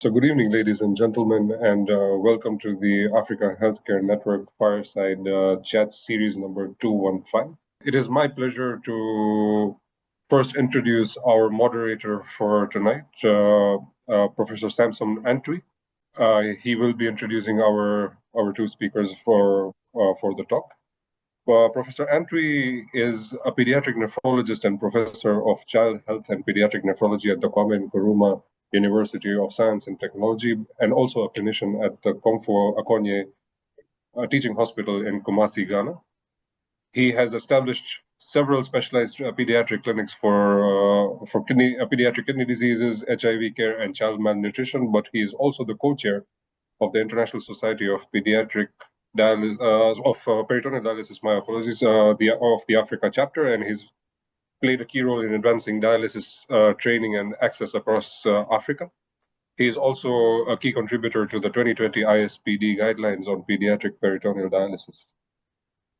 So good evening, ladies and gentlemen, and welcome to the Africa Healthcare Network Fireside Chat Series number 215. It is my pleasure to first introduce our moderator for tonight, Professor Samson Antwi. He will be introducing our two speakers for the talk. Professor Antwi is a pediatric nephrologist and professor of child health and pediatric nephrology at the Kwame Nkrumah University of Science and Technology, and also a clinician at the Komfo Akonye Teaching Hospital in Kumasi, Ghana. He has established several specialized pediatric clinics for pediatric kidney diseases, HIV care, and child malnutrition, but he is also the co-chair of the International Society of Pediatric Peritoneal Dialysis, my apologies, of the Africa chapter, and he's played a key role in advancing dialysis training and access across Africa. He is also a key contributor to the 2020 ISPD guidelines on pediatric peritoneal dialysis.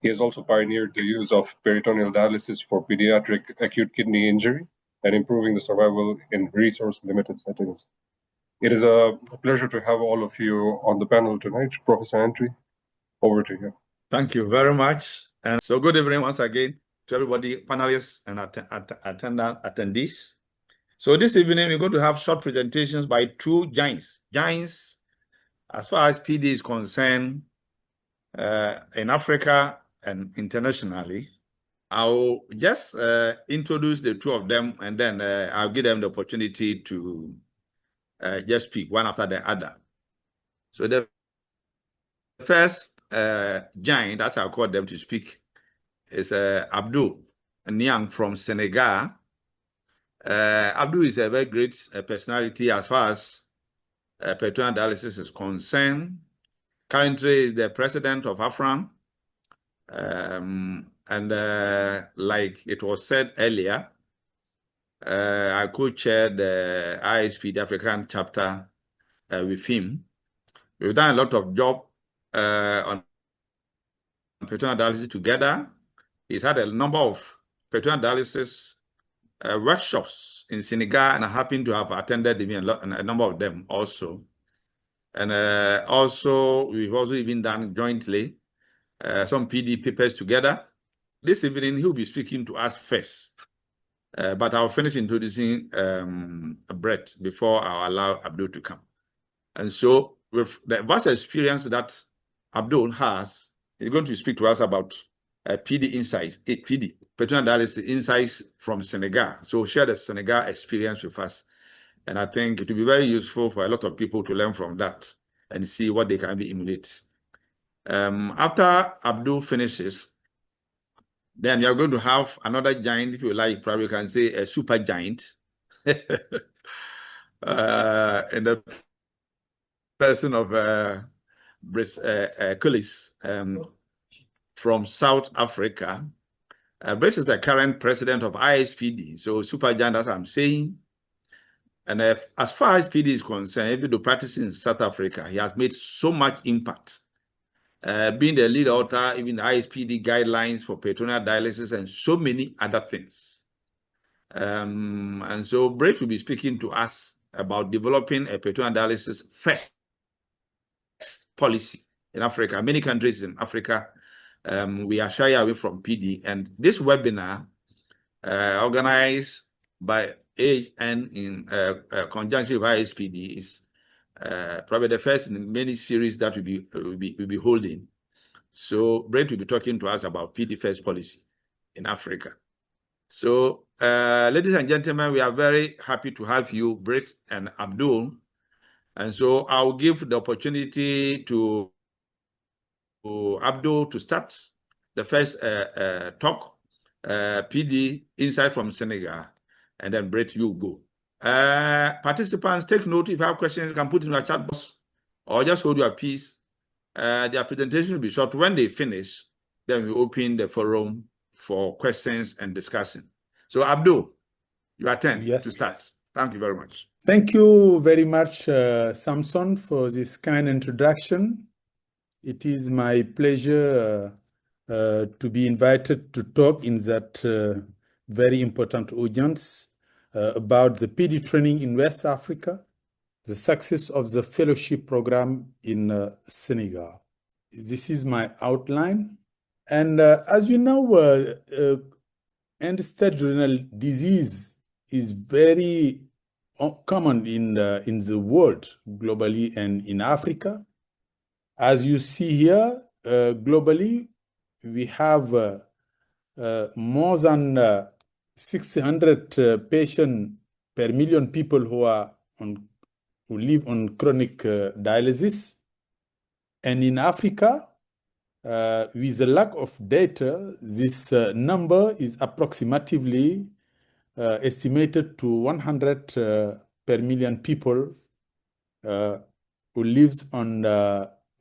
He has also pioneered the use of peritoneal dialysis for pediatric acute kidney injury and improving the survival in resource-limited settings. It is a pleasure to have all of you on the panel tonight. Professor Antwi, over to you. Thank you very much. And so good evening once again to everybody, panelists and attendees. So this evening, we're going to have short presentations by two giants. Giants, as far as PD is concerned, in Africa and internationally. I'll just introduce the two of them, and then I'll give them the opportunity to just speak one after the other. So the first giant, as I call them to speak, is Abdou Niang from Senegal. Abdou is a very great personality as far as peritoneal dialysis is concerned. Currently is the president of AFRAN. And like it was said earlier, I co-chaired the ISPD African chapter with him. We've done a lot of job on peritoneal dialysis together. He's had a number of peritoneal dialysis workshops in Senegal, and I happen to have attended a number of them also. And also, we've also even done jointly some PD papers together. This evening, he'll be speaking to us first. But I'll finish introducing Brett before I allow Abdul to come. And so, with the vast experience that Abdul has, he's going to speak to us about PD insights, PD, peritoneal dialysis insights from Senegal. So share the Senegal experience with us. And I think it will be very useful for a lot of people to learn from that and see what they can be emulate. After Abdul finishes, then you're going to have another giant, if you like, probably can say a super giant. In the person of Cullis from South Africa. Britt is the current president of ISPD, so super giant, as I'm saying. And as far as PD is concerned, even though practicing in South Africa, he has made so much impact. Being the lead author, even the ISPD guidelines for peritoneal dialysis and so many other things. And so Brett will be speaking to us about developing a peritoneal dialysis first policy in Africa. Many countries in Africa, we are shy away from PD. And this webinar, organized by AHN in conjunction with ISPD, is probably the first in many series that we'll be holding. So Brett will be talking to us about PD first policy in Africa. So ladies and gentlemen, we are very happy to have you, Brett and Abdul. And so I'll give the opportunity to Abdul to start the first talk, PD Insight from Senegal, and then Brett, you go. Participants, take note. If you have questions, you can put in the chat box or just hold your peace. Their presentation will be short. When they finish, then we open the forum for questions and discussion. So, Abdul, you are 10 to start. Thank you very much. Thank you very much, Samson, for this kind introduction. It is my pleasure to be invited to talk in that very important audience about the PD training in West Africa. the success of the fellowship program in Senegal. This is my outline. And as you know, end-stage renal disease is very common in the world, globally and in Africa. As you see here, globally, we have more than 600 patients per million people who live on chronic dialysis. And in Africa, with the lack of data, this number is approximately estimated to 100 per million people who lives on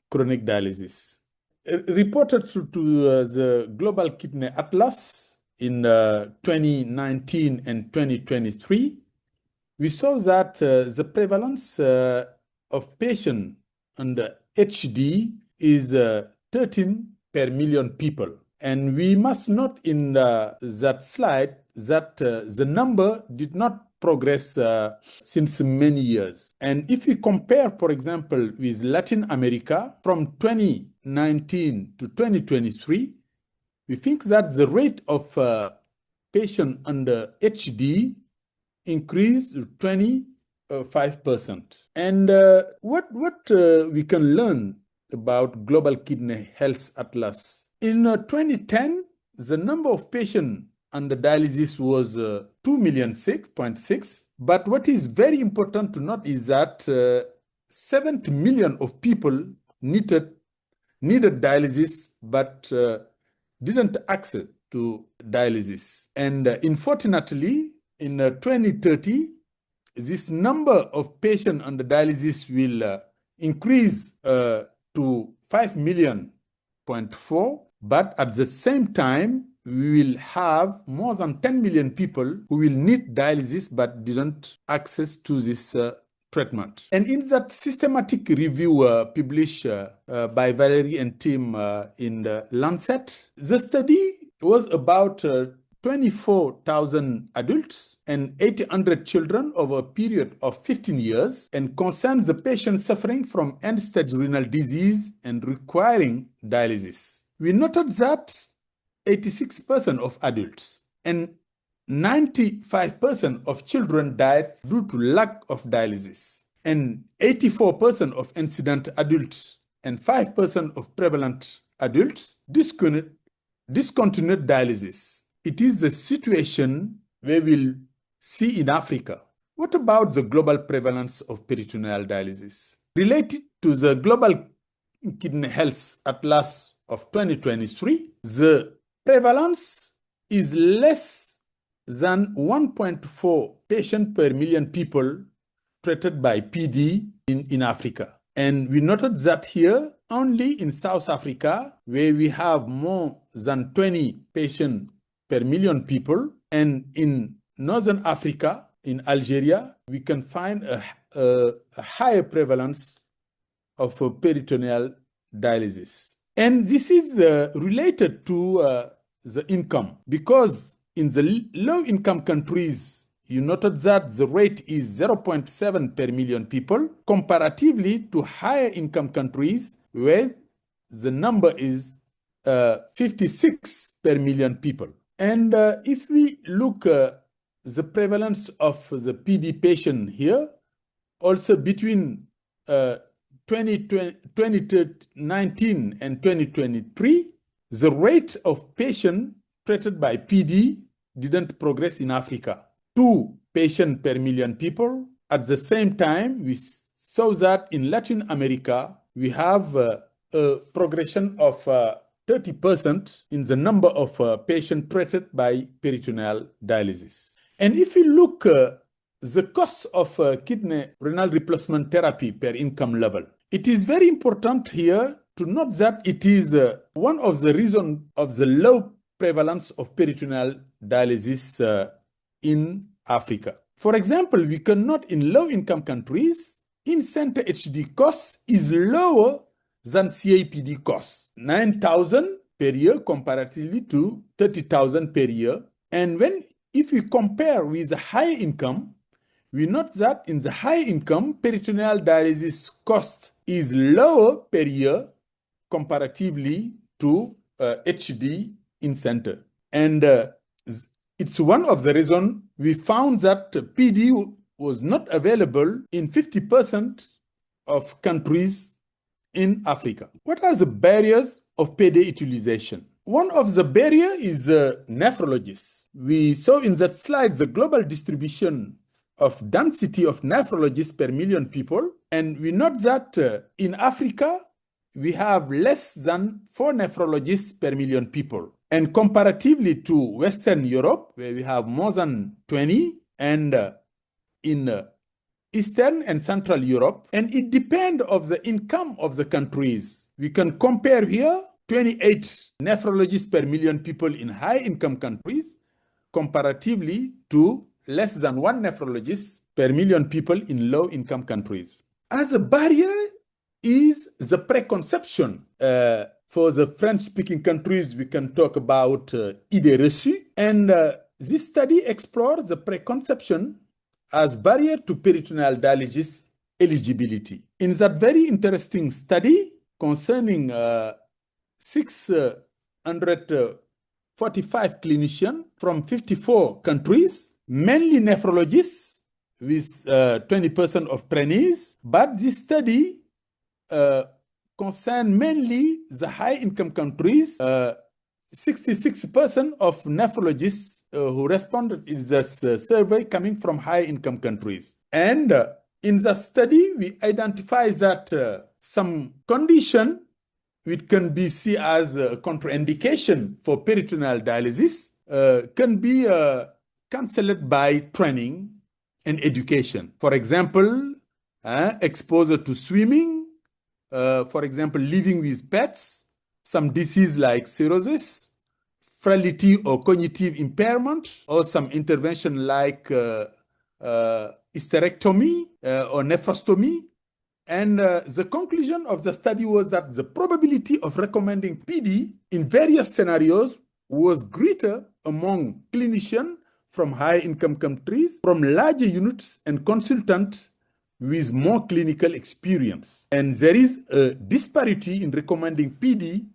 chronic dialysis. Reported to the Global Kidney Atlas in 2019 and 2023, we saw that the prevalence of patients under HD is 13 per million people. And we must note in that slide that the number did not progress since many years. And if we compare, for example, with Latin America, from 2019 to 2023, we think that the rate of patients under HD increased to 25%. And what we can learn about Global Kidney Health Atlas? In 2010, the number of patients under dialysis was 2,006,600. But what is very important to note is that 70 million of people needed dialysis, but didn't access to dialysis. And unfortunately, in 2030, this number of patients under dialysis will increase to 5 million, but at the same time, we will have more than 10 million people who will need dialysis but didn't access to this treatment. And in that systematic review published by Valerie and team in the Lancet, the study was about 24,000 adults and 800 children over a period of 15 years and concerned the patients suffering from end-stage renal disease and requiring dialysis. We noted that 86% of adults and 95% of children died due to lack of dialysis, and 84% of incident adults and 5% of prevalent adults discontinued dialysis. It is the situation we will see in Africa. What about the global prevalence of peritoneal dialysis? Related to the Global Kidney Health Atlas of 2023, the prevalence is less than 1.4 patients per million people treated by PD in Africa. And we noted that here, only in South Africa, where we have more than 20 patients per million people, and in Northern Africa, in Algeria, we can find a higher prevalence of peritoneal dialysis. And this is related to the income, because in the low-income countries, you noted that the rate is 0.7 per million people, comparatively to higher income countries, where the number is 56 per million people. And if we look the prevalence of the PD patient here, also between 2019 and 2023, the rate of patients treated by PD didn't progress in Africa. 2 patients per million people. At the same time, we saw that in Latin America, we have a progression of 30% in the number of patients treated by peritoneal dialysis. And if you look the cost of kidney renal replacement therapy per income level, it is very important here to note that it is one of the reasons of the low prevalence of peritoneal dialysis in Africa. For example, we can note in low-income countries, in-center HD cost is lower than CAPD costs, 9,000 per year comparatively to 30,000 per year. And if we compare with the higher income, we note that in the high income, peritoneal dialysis cost is lower per year comparatively to HD in center. And it's one of the reasons we found that PD was not available in 50% of countries in Africa. What are the barriers of PD utilization? One of the barriers is nephrologists. We saw in that slide the global distribution of density of nephrologists per million people. And we note that in Africa, we have less than 4 nephrologists per million people. And comparatively to Western Europe, where we have more than 20, and in Eastern and Central Europe, and it depends on the income of the countries. We can compare here 28 nephrologists per million people in high-income countries comparatively to less than 1 nephrologist per million people in low-income countries. As a barrier is the preconception. For the French-speaking countries, we can talk about idée reçue. And this study explores the preconception as barrier to peritoneal dialysis eligibility. In that very interesting study concerning 645 clinicians from 54 countries, mainly nephrologists with 20% of trainees, but this study concerned mainly the high-income countries. 66% of nephrologists who responded in this survey coming from high-income countries. And in the study, we identify that some condition which can be seen as a contraindication for peritoneal dialysis can be cancelled by training and education. For example, exposure to swimming, for example, living with pets, some disease like cirrhosis, frailty or cognitive impairment, or some intervention like hysterectomy or nephrostomy. And the conclusion of the study was that the probability of recommending PD in various scenarios was greater among clinicians from high-income countries, from larger units and consultants with more clinical experience. And there is a disparity in recommending PD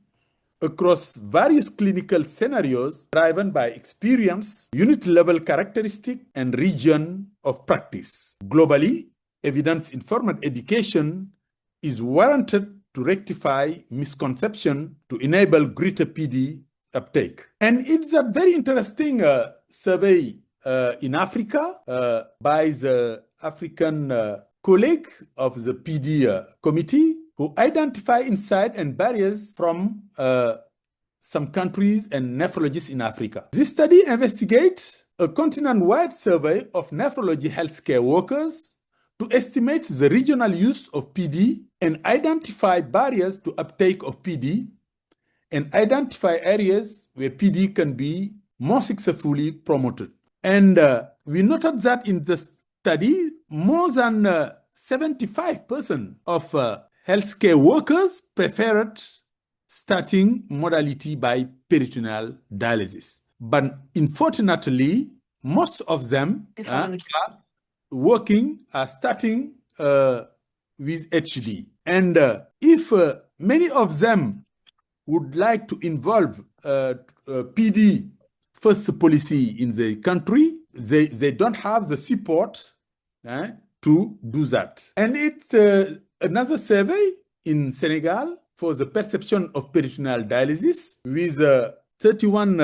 across various clinical scenarios driven by experience, unit-level characteristic, and region of practice. Globally, evidence-informed education is warranted to rectify misconception to enable greater PD uptake. And it's a very interesting survey in Africa by the African colleague of the PD committee, who identify insights and barriers from some countries and nephrologists in Africa. This study investigates a continent-wide survey of nephrology healthcare workers to estimate the regional use of PD and identify barriers to uptake of PD and identify areas where PD can be more successfully promoted. And we noted that in the study, more than 75% of healthcare workers preferred starting modality by peritoneal dialysis. But unfortunately, most of them are starting with HD. And if many of them would like to involve PD first policy in the country, they don't have the support to do that. And it's another survey in Senegal for the perception of peritoneal dialysis with 31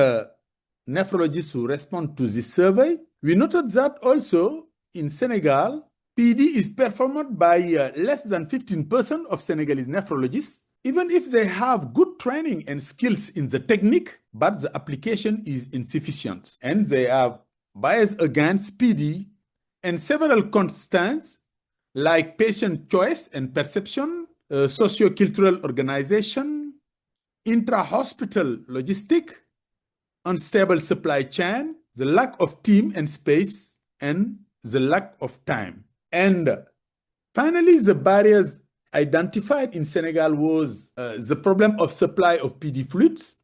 nephrologists who respond to this survey. We noted that also in Senegal, PD is performed by less than 15% of Senegalese nephrologists, even if they have good training and skills in the technique, but the application is insufficient. And they have bias against PD and several constants like patient choice and perception, socio-cultural organization, intra-hospital logistic, unstable supply chain, the lack of team and space, and the lack of time. And finally, the barriers identified in Senegal was the problem of supply of PD fluids,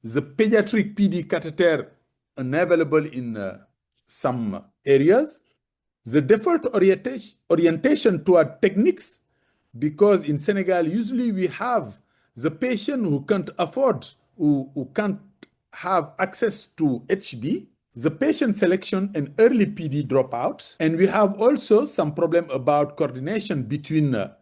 the pediatric PD catheter unavailable in some areas, The default orientation toward techniques, because in Senegal, usually we have the patient who can't afford, who can't have access to HD, the patient selection and early PD dropout. And we have also some problem about coordination between the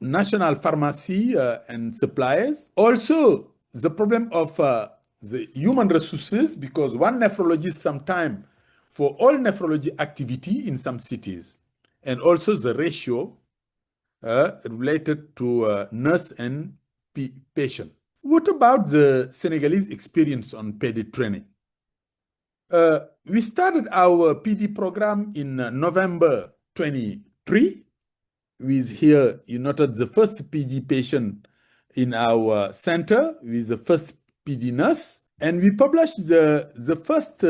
national pharmacy and suppliers. Also, the problem of the human resources, because one nephrologist sometimes for all nephrology activity in some cities, and also the ratio related to nurse and patient. What about the Senegalese experience on PD training? We started our PD program in November 23. With here, you noted the first PD patient in our center with the first PD nurse. And we published the first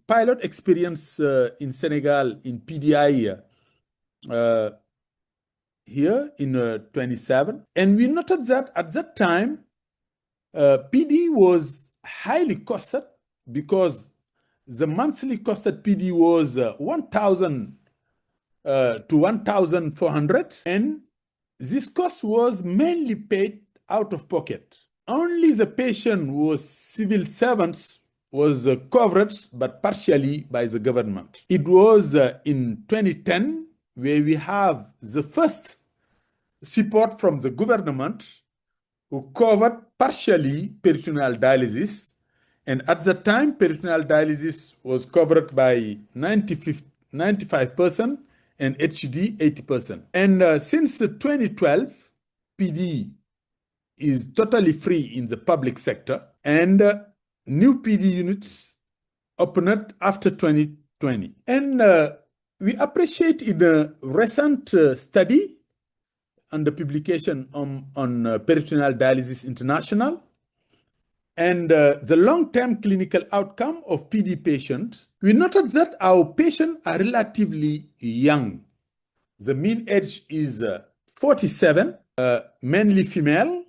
pilot experience in Senegal in PDI here in 27. And we noted that at that time, PD was highly costed because the monthly costed PD was 1,000 to 1,400, and this cost was mainly paid out of pocket. Only the patient who was civil servants was covered, but partially by the government. It was in 2010 where we have the first support from the government who covered partially peritoneal dialysis. And at the time, peritoneal dialysis was covered by 95% and HD 80%. And since 2012, PD is totally free in the public sector, and new PD units opened after 2020. And we appreciate in a recent study and the publication on Peritoneal Dialysis International and the long-term clinical outcome of PD patients, we noted that our patients are relatively young. The mean age is 47, mainly female,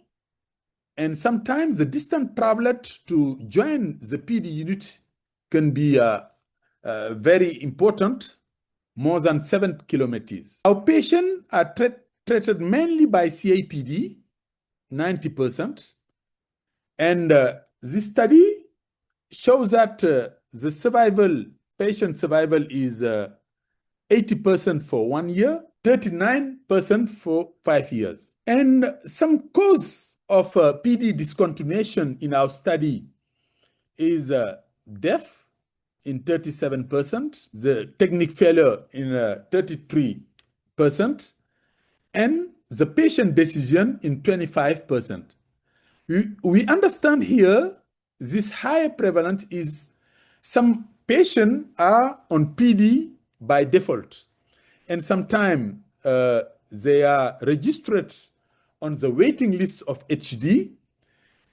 and sometimes the distance traveled to join the PD unit can be very important, more than 7 kilometers. Our patients are treated mainly by CAPD, 90%. And this study shows that the patient survival is 80% for 1 year, 39% for 5 years. And some cause of PD discontinuation in our study is death in 37%, the technique failure in 33%, and the patient decision in 25%. We understand here this higher prevalence is some patients are on PD by default, and sometimes they are registered on the waiting list of HD,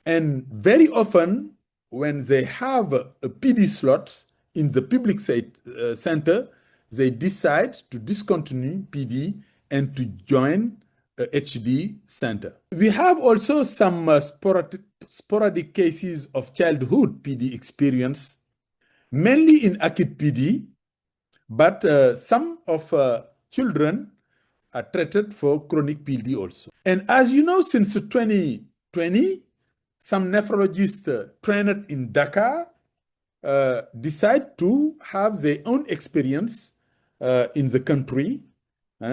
and very often when they have a PD slot in the public center, they decide to discontinue PD and to join HD center. We have also some sporadic cases of childhood PD experience, mainly in acute PD, but some of children are treated for chronic PD also. And as you know, since 2020, some nephrologists trained in Dakar decide to have their own experience in the country,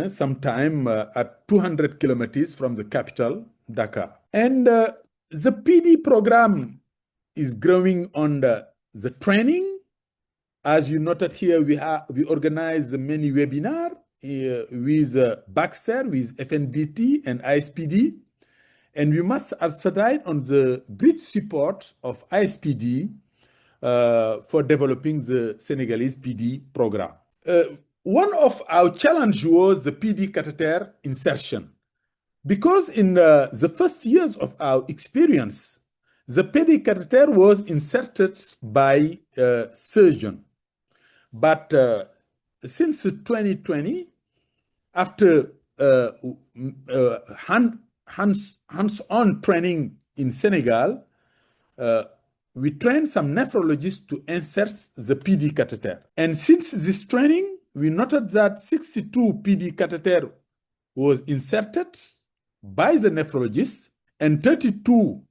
sometime at 200 kilometers from the capital, Dakar. And the PD program is growing on the training. As you noted here, we organize many webinars with Baxter, with FNDT and ISPD. And we must advertise on the great support of ISPD for developing the Senegalese PD program. One of our challenge was the PD catheter insertion, because in the first years of our experience, the PD catheter was inserted by a surgeon. But since 2020, after hands-on training in Senegal, we trained some nephrologists to insert the PD catheter. And since this training, we noted that 62 PD catheter was inserted by the nephrologist and 32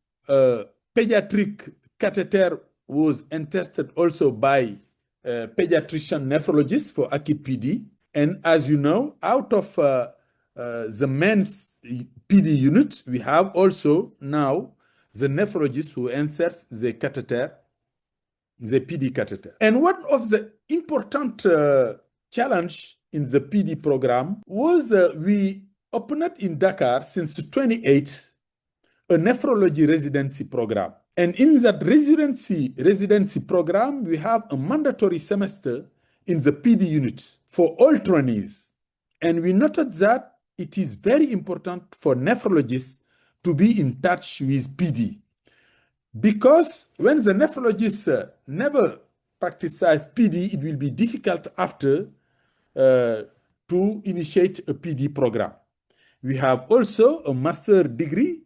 pediatric catheter was inserted also by pediatrician nephrologist for acute PD. And as you know, out of the men's PD unit, we have also now the nephrologist who inserts the catheter, the PD catheter. And one of the important challenge in the PD program was we opened in Dakar since 28 a nephrology residency program. And in that residency program, we have a mandatory semester in the PD unit for all trainees. And we noted that it is very important for nephrologists to be in touch with PD. Because when the nephrologist never practices PD, it will be difficult after to initiate a PD program. We have also a master degree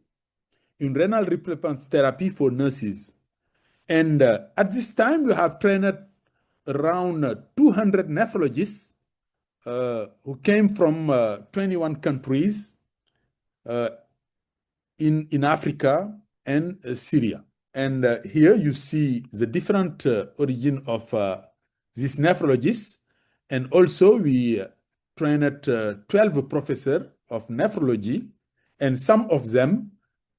in renal replacement therapy for nurses. And at this time, we have trained around 200 nephrologists who came from 21 countries in Africa and Syria. And here you see the different origin of these nephrologists. And also we trained 12 professors of nephrology, and some of them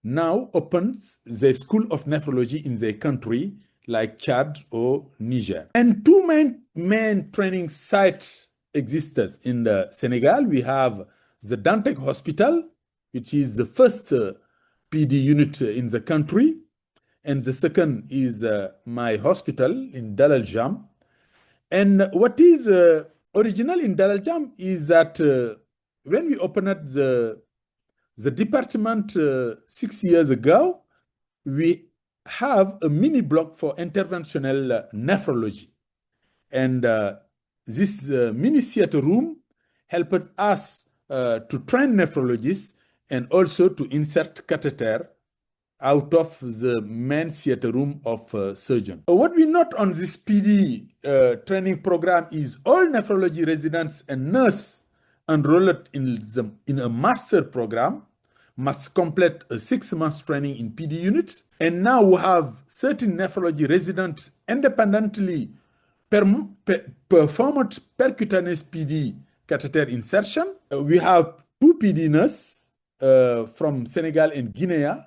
now opens the School of Nephrology in their country, like Chad or Niger. And two main training sites exist in the Senegal. We have the Dantec Hospital, which is the first PD unit in the country. And the second is my hospital in Dar el Jam. And what is original in Dar el Jam is that when we opened the department 6 years ago, we have a mini block for interventional nephrology. And this mini theater room helped us to train nephrologists and also to insert catheter out of the main theater room of surgeon. What we note on this PD training program is all nephrology residents and nurses enrolled in a master program must complete a 6 months training in PD unit. And now we have certain nephrology residents independently performed percutaneous PD catheter insertion. We have 2 PD nurses from Senegal and Guinea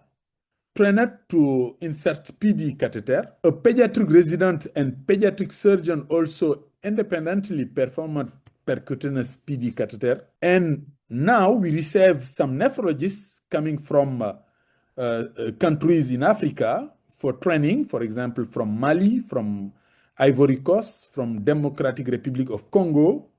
trained to insert PD catheter. A pediatric resident and pediatric surgeon also independently performed percutaneous PD catheter. And now we receive some nephrologists coming from countries in Africa for training, for example, from Mali, from Ivory Coast, from Democratic Republic of Congo,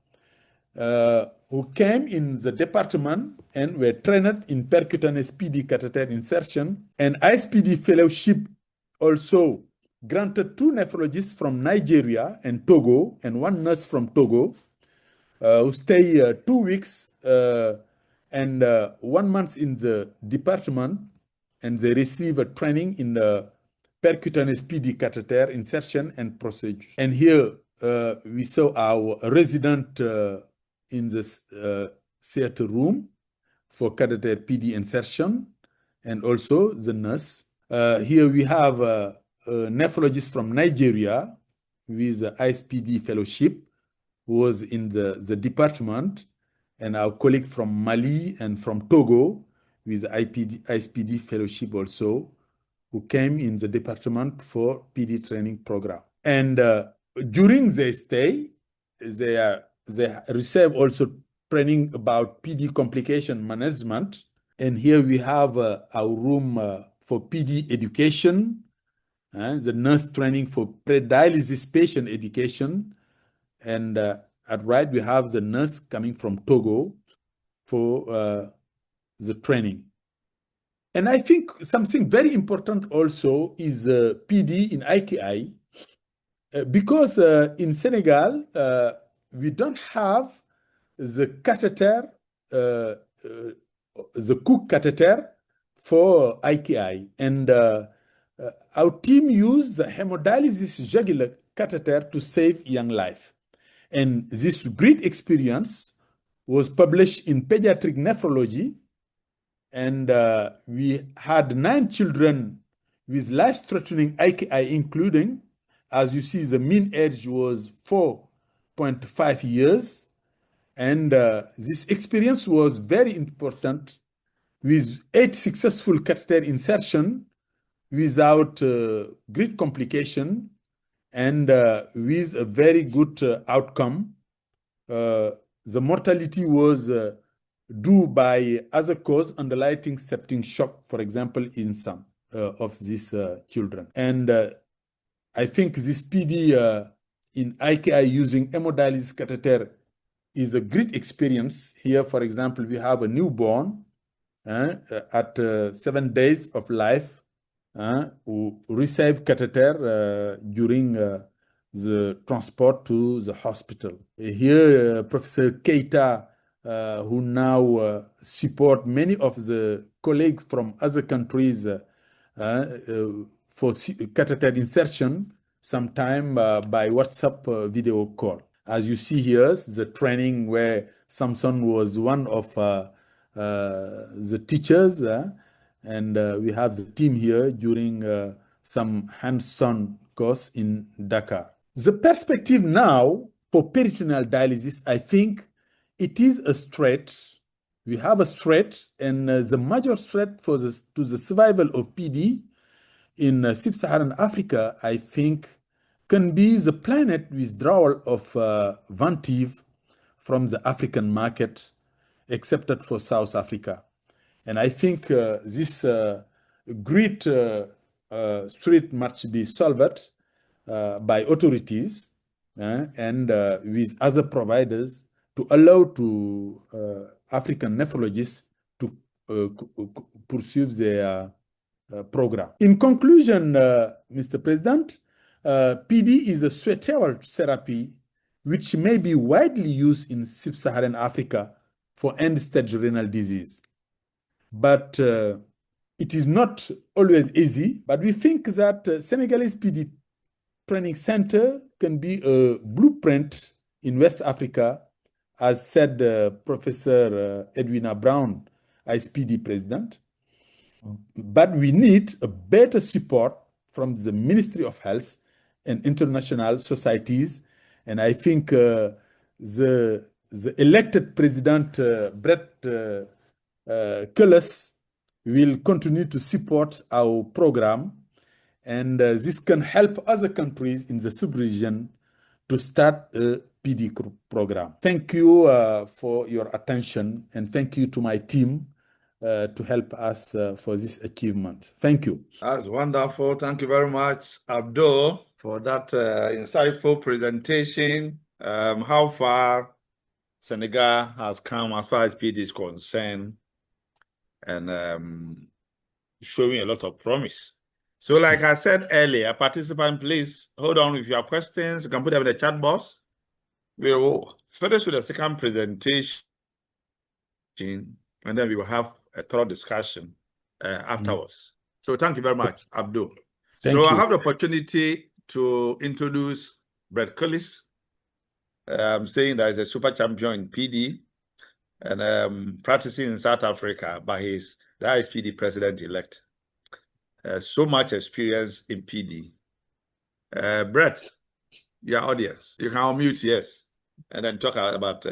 who came in the department and were trained in percutaneous PD catheter insertion. And ISPD fellowship also granted 2 nephrologists from Nigeria and Togo and 1 nurse from Togo who stay 2 weeks and 1 month in the department, and they receive a training in the percutaneous PD catheter insertion and procedure. And here we saw our resident in this theater room for catheter PD insertion, and also the nurse. Here we have a nephrologist from Nigeria with the ISPD fellowship who was in the department, and our colleague from Mali and from Togo with ISPD fellowship also, who came in the department for PD training program. And during their stay, they receive also training about PD complication management. And here we have our room for PD education, the nurse training for pre-dialysis patient education. And at right, we have the nurse coming from Togo for the training. And I think something very important also is PD in IKI, because in Senegal, we don't have the catheter, the Cook catheter for IKI. And our team used the hemodialysis jugular catheter to save young life. And this great experience was published in Pediatric Nephrology, and we had 9 children with life-threatening AKI, including, as you see, the mean age was 4.5 years. And this experience was very important, with 8 successful catheter insertion without great complication, and with a very good outcome. The mortality was due by other cause, underlying septic shock, for example, in some of these children. And I think this PD in IKI using hemodialysis catheter is a great experience. Here, for example, we have a newborn at 7 days of life who received catheter during the transport to the hospital. Here, Professor Keita, who now support many of the colleagues from other countries for catheter insertion, sometime by WhatsApp video call. As you see here, the training where Samson was one of the teachers, and we have the team here during some hands-on course in Dakar. The perspective now for peritoneal dialysis, I think it is a threat. We have a threat, and the major threat to the survival of PD in sub-Saharan Africa, I think, can be the planned withdrawal of Vantive from the African market, except for South Africa. And I think this great threat must be solved by authorities and with other providers to allow to African nephrologists to pursue their program. In conclusion, Mr. President, PD is a suitable therapy which may be widely used in sub-Saharan Africa for end-stage renal disease. But it is not always easy, but we think that Senegalese PD Training Center can be a blueprint in West Africa, as said Professor Edwina Brown, ISPD president. But we need a better support from the Ministry of Health and international societies. And I think the elected president, Brett Cullis, will continue to support our program. And this can help other countries in the sub-region to start a PD program. Thank you for your attention, and thank you to my team to help us for this achievement. Thank you. That's wonderful. Thank you very much, Abdou, for that insightful presentation. How far Senegal has come as far as PD is concerned, and showing a lot of promise. So like I said earlier, participant, please hold on with your questions. You can put them in the chat box. We will finish with the second presentation, and then we will have a thorough discussion afterwards. So thank you very much, Abdou. So I have the opportunity to introduce Brett Cullis, saying that he's a super champion in PD and practicing in South Africa, but he's the ISPD president-elect. So much experience in PD. Brett, your audience, you can unmute, yes, and then talk about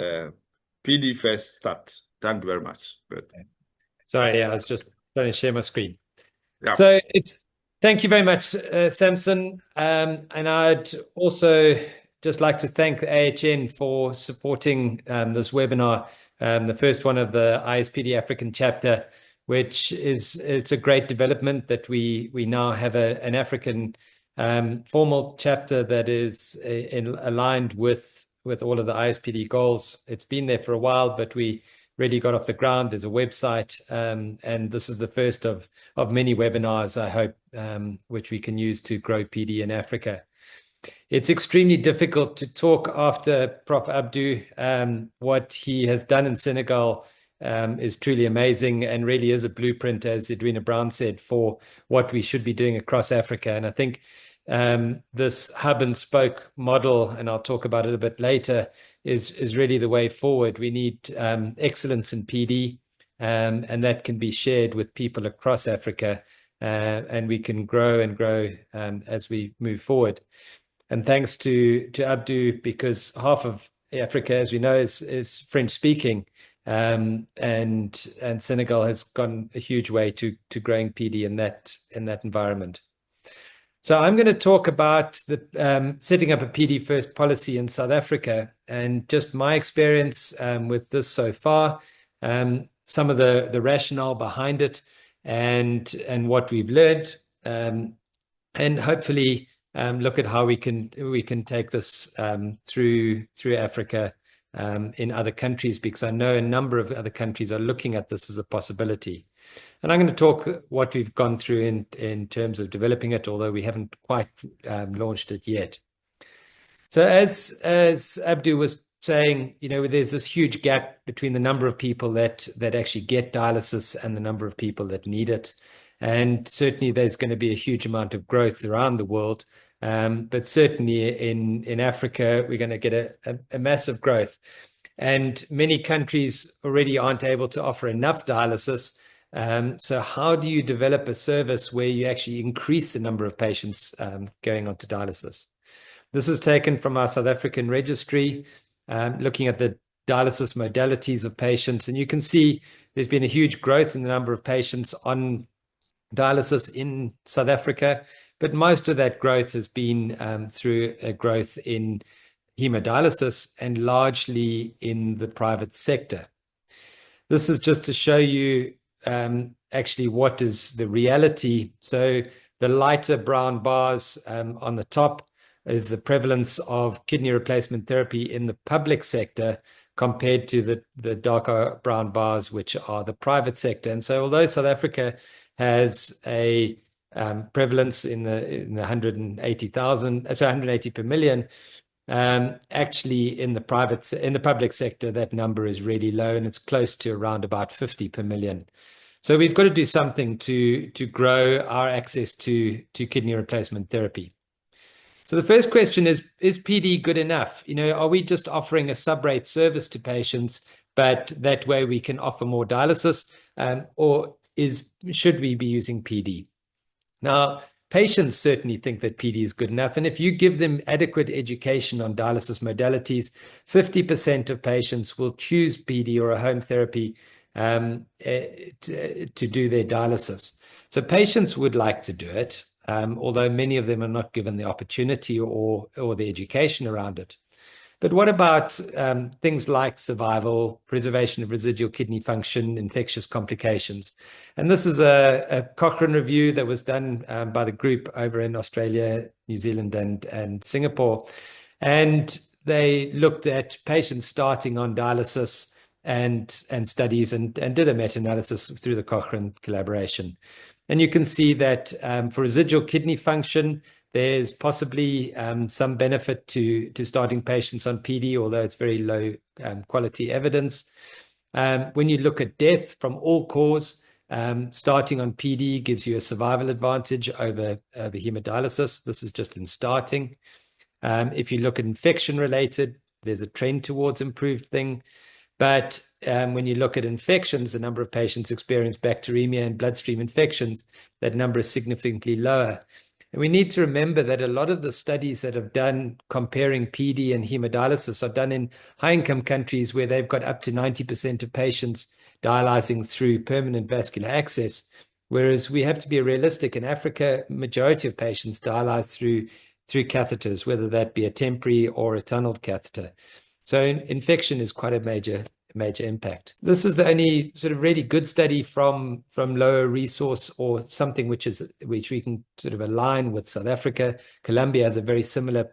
PD first start. Thank you very much. Brett. Sorry, I was just trying to share my screen. Yeah. So thank you very much, Samson. And I'd also just like to thank AHN for supporting this webinar, the first one of the ISPD African chapter, which it's a great development that we now have an African formal chapter that is aligned with all of the ISPD goals. It's been there for a while, but we really got off the ground. There's a website, and this is the first of many webinars, I hope, which we can use to grow PD in Africa. It's extremely difficult to talk after Prof. Abdou. What he has done in Senegal is truly amazing and really is a blueprint, as Edwina Brown said, for what we should be doing across Africa. And I think this hub and spoke model, and I'll talk about it a bit later, is really the way forward. We need excellence in PD, and that can be shared with people across Africa, and we can grow and grow as we move forward. And thanks to Abdou, because half of Africa, as we know, is French speaking, and Senegal has gone a huge way to growing PD in that environment. So I'm going to talk about the setting up a PD first policy in South Africa, and just my experience with this so far, some of the rationale behind it, and what we've learned, and hopefully look at how we can take this through Africa in other countries, because I know a number of other countries are looking at this as a possibility. And I'm going to talk what we've gone through in terms of developing it, although we haven't quite launched it yet. So as Abdou was saying, there's this huge gap between the number of people that actually get dialysis and the number of people that need it. And certainly there's going to be a huge amount of growth around the world. But certainly in Africa, we're going to get a massive growth. And many countries already aren't able to offer enough dialysis. So how do you develop a service where you actually increase the number of patients going on to dialysis? This is taken from our South African registry, looking at the dialysis modalities of patients. And you can see there's been a huge growth in the number of patients on dialysis in South Africa, but most of that growth has been through a growth in hemodialysis and largely in the private sector. This is just to show you actually what is the reality. So the lighter brown bars on the top is the prevalence of kidney replacement therapy in the public sector compared to the darker brown bars, which are the private sector. And so although South Africa has a prevalence in the 180,000, so 180 per million, actually in the public sector, that number is really low, and it's close to around about 50 per million. So we've got to do something to grow our access to kidney replacement therapy. So the first question is PD good enough? Are we just offering a sub-rate service to patients, but that way we can offer more dialysis, or should we be using PD? Now, patients certainly think that PD is good enough. And if you give them adequate education on dialysis modalities, 50% of patients will choose PD or a home therapy to do their dialysis. So patients would like to do it, although many of them are not given the opportunity or the education around it. But what about things like survival, preservation of residual kidney function, infectious complications? And this is a Cochrane review that was done by the group over in Australia, New Zealand, and Singapore. And they looked at patients starting on dialysis and studies and did a meta-analysis through the Cochrane collaboration. And you can see that for residual kidney function, there's possibly some benefit to starting patients on PD, although it's very low quality evidence. When you look at death from all cause, starting on PD gives you a survival advantage over hemodialysis. This is just in starting. If you look at infection related, there's a trend towards improved thing. But when you look at infections, the number of patients experience bacteremia and bloodstream infections, that number is significantly lower. And we need to remember that a lot of the studies that have done comparing PD and hemodialysis are done in high-income countries where they've got up to 90% of patients dialyzing through permanent vascular access, whereas we have to be realistic. In Africa, majority of patients dialyze through catheters, whether that be a temporary or a tunneled catheter. So infection is quite a major impact. This is the only sort of really good study from lower resource, or something which we can sort of align with South Africa. Colombia has a very similar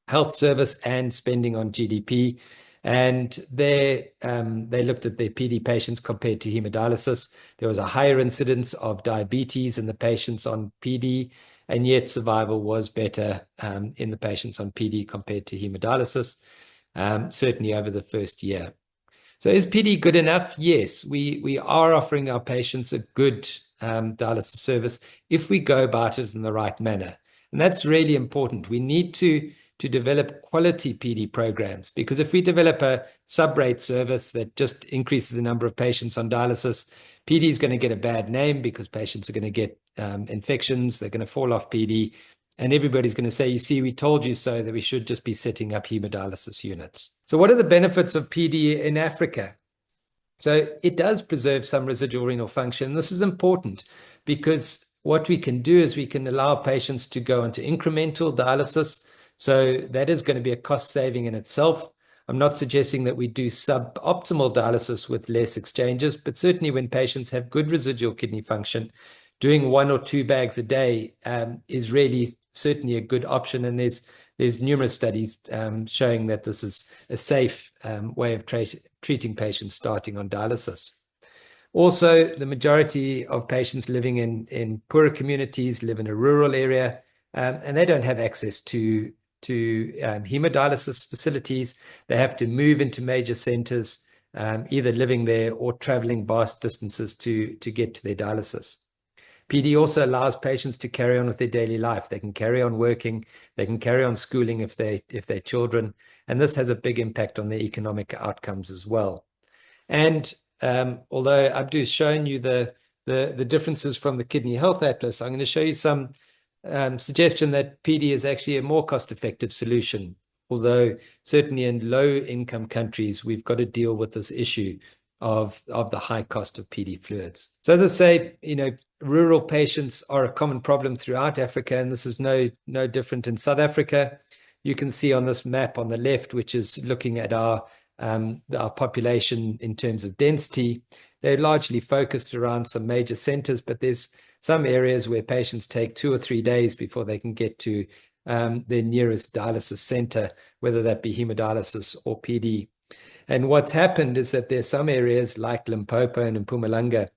health service and spending on GDP. And they looked at their PD patients compared to hemodialysis. There was a higher incidence of diabetes in the patients on PD, and yet survival was better in the patients on PD compared to hemodialysis. Certainly over the first year. So is PD good enough? Yes, we are offering our patients a good dialysis service if we go about it in the right manner. And that's really important. We need to develop quality PD programs, because if we develop a sub-rate service that just increases the number of patients on dialysis, PD is going to get a bad name because patients are going to get infections, they're going to fall off PD, and everybody's going to say, you see, we told you so, that we should just be setting up hemodialysis units. So what are the benefits of PD in Africa? So it does preserve some residual renal function. This is important because what we can do is we can allow patients to go onto incremental dialysis. So that is going to be a cost saving in itself. I'm not suggesting that we do suboptimal dialysis with less exchanges, but certainly when patients have good residual kidney function, doing 1 or 2 bags a day is really certainly a good option. And there's numerous studies showing that this is a safe way of treating patients starting on dialysis. Also, the majority of patients living in poorer communities live in a rural area, and they don't have access to hemodialysis facilities. They have to move into major centers, either living there or traveling vast distances to get to their dialysis. PD also allows patients to carry on with their daily life. They can carry on working, they can carry on schooling if they're children, and this has a big impact on their economic outcomes as well. And although Abdou's shown you the differences from the Kidney Health Atlas, I'm going to show you some suggestion that PD is actually a more cost-effective solution. Although certainly in low-income countries, we've got to deal with this issue of the high cost of PD fluids. So as I say, rural patients are a common problem throughout Africa, and this is no different in South Africa. You can see on this map on the left, which is looking at our population in terms of density. They're largely focused around some major centers, but there's some areas where patients take 2 or 3 days before they can get to their nearest dialysis center, whether that be hemodialysis or PD. And what's happened is that there's some areas like Limpopo and Mpumalanga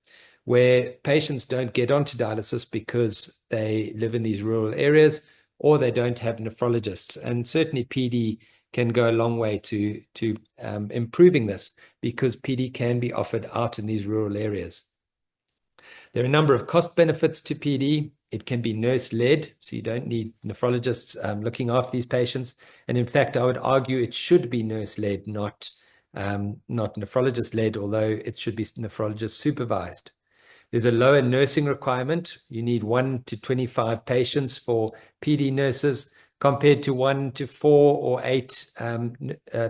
where patients don't get onto dialysis because they live in these rural areas or they don't have nephrologists. And certainly PD can go a long way to improving this, because PD can be offered out in these rural areas. There are a number of cost benefits to PD. It can be nurse-led, so you don't need nephrologists looking after these patients. And in fact, I would argue it should be nurse-led, not nephrologist-led, although it should be nephrologist supervised. There's a lower nursing requirement. You need 1 to 25 patients for PD nurses, compared to 1 to 4 or 8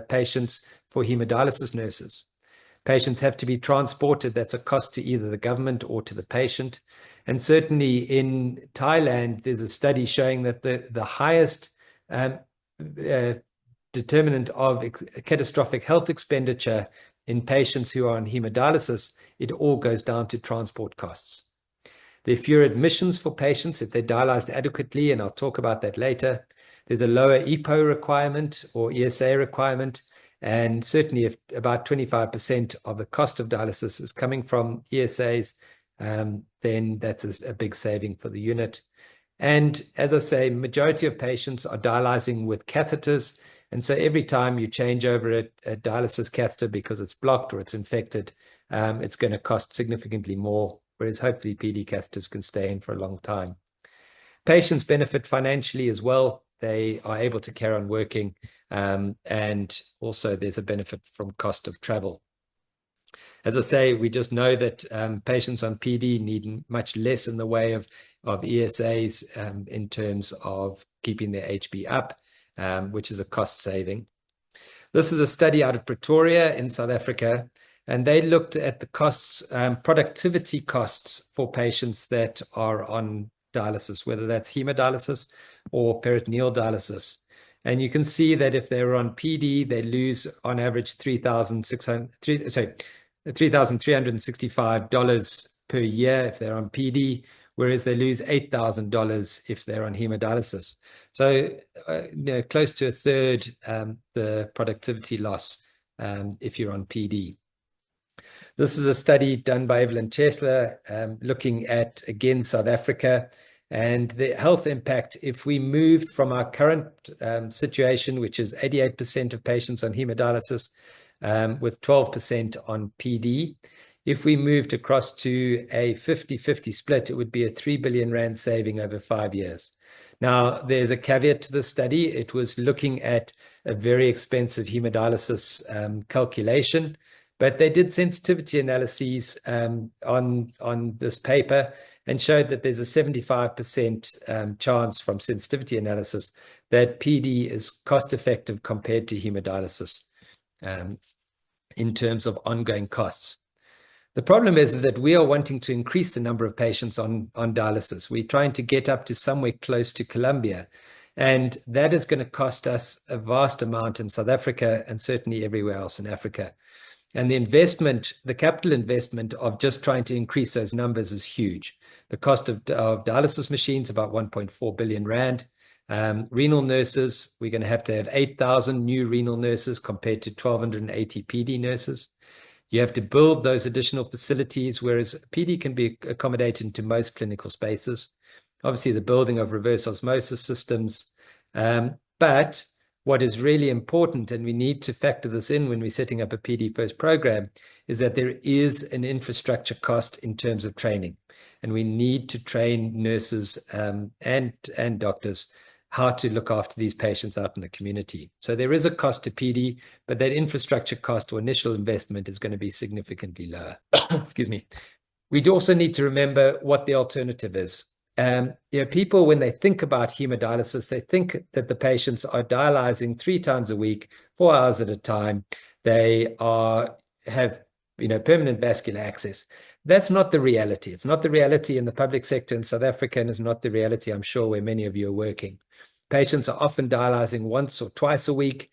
patients for hemodialysis nurses. Patients have to be transported. That's a cost to either the government or to the patient. And certainly in Thailand, there's a study showing that the highest determinant of catastrophic health expenditure in patients who are on hemodialysis, it all goes down to transport costs. There are fewer admissions for patients if they're dialyzed adequately, and I'll talk about that later. There's a lower EPO requirement or ESA requirement, and certainly if about 25% of the cost of dialysis is coming from ESAs, then that's a big saving for the unit. And as I say, majority of patients are dialyzing with catheters, and so every time you change over a dialysis catheter because it's blocked or it's infected, it's going to cost significantly more, whereas hopefully PD catheters can stay in for a long time. Patients benefit financially as well. They are able to carry on working, and also there's a benefit from cost of travel. As I say, we just know that patients on PD need much less in the way of ESAs in terms of keeping their HB up, which is a cost saving. This is a study out of Pretoria in South Africa, and they looked at the costs, productivity costs for patients that are on dialysis, whether that's hemodialysis or peritoneal dialysis. And you can see that if they're on PD, they lose on average $3,365 per year if they're on PD, whereas they lose $8,000 if they're on hemodialysis. So close to a third the productivity loss if you're on PD. This is a study done by Evelyn Chesler looking at, again, South Africa and the health impact if we moved from our current situation, which is 88% of patients on hemodialysis with 12% on PD. If we moved across to a 50-50 split, it would be a 3 billion rand saving over 5 years. Now, there's a caveat to the study. It was looking at a very expensive hemodialysis calculation, but they did sensitivity analyses on this paper and showed that there's a 75% chance from sensitivity analysis that PD is cost-effective compared to hemodialysis in terms of ongoing costs. The problem is that we are wanting to increase the number of patients on dialysis. We're trying to get up to somewhere close to Colombia, and that is going to cost us a vast amount in South Africa and certainly everywhere else in Africa. And the investment, the capital investment of just trying to increase those numbers is huge. The cost of dialysis machines, about 1.4 billion rand. Renal nurses, we're going to have 8,000 new renal nurses compared to 1,280 PD nurses. You have to build those additional facilities, whereas PD can be accommodated into most clinical spaces. Obviously, the building of reverse osmosis systems. But what is really important, and we need to factor this in when we're setting up a PD first program, is that there is an infrastructure cost in terms of training. And we need to train nurses and doctors how to look after these patients out in the community. So there is a cost to PD, but that infrastructure cost or initial investment is going to be significantly lower. Excuse me. We also need to remember what the alternative is. People, when they think about hemodialysis, they think that the patients are dialyzing 3 times a week, 4 hours at a time. They have permanent vascular access. That's not the reality. It's not the reality in the public sector in South Africa, and it's not the reality, I'm sure, where many of you are working. Patients are often dialyzing once or twice a week,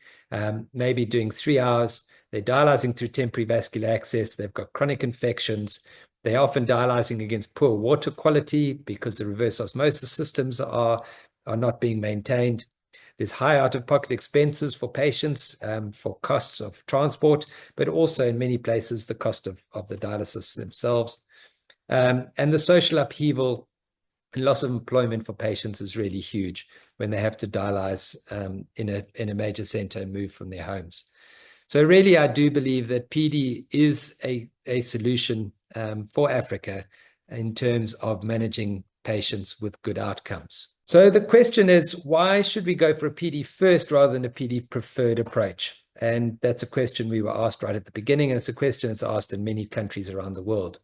maybe doing 3 hours. They're dialyzing through temporary vascular access. They've got chronic infections. They're often dialyzing against poor water quality because the reverse osmosis systems are not being maintained. There's high out-of-pocket expenses for patients for costs of transport, but also in many places the cost of the dialysis themselves. And the social upheaval and loss of employment for patients is really huge when they have to dialyze in a major center and move from their homes. So really, I do believe that PD is a solution for Africa in terms of managing patients with good outcomes. So the question is, why should we go for a PD first rather than a PD preferred approach? And that's a question we were asked right at the beginning, and it's a question that's asked in many countries around the world.